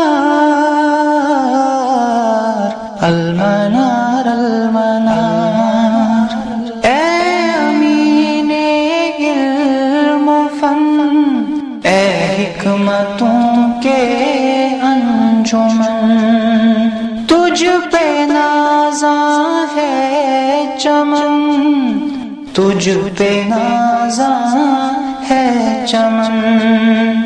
المنار المنار. اے امین علم و فن, اے حکمتوں کے انجمن, تجھ پہ نازاں ہے چمن, تجھ پہ نازاں ہے چمن.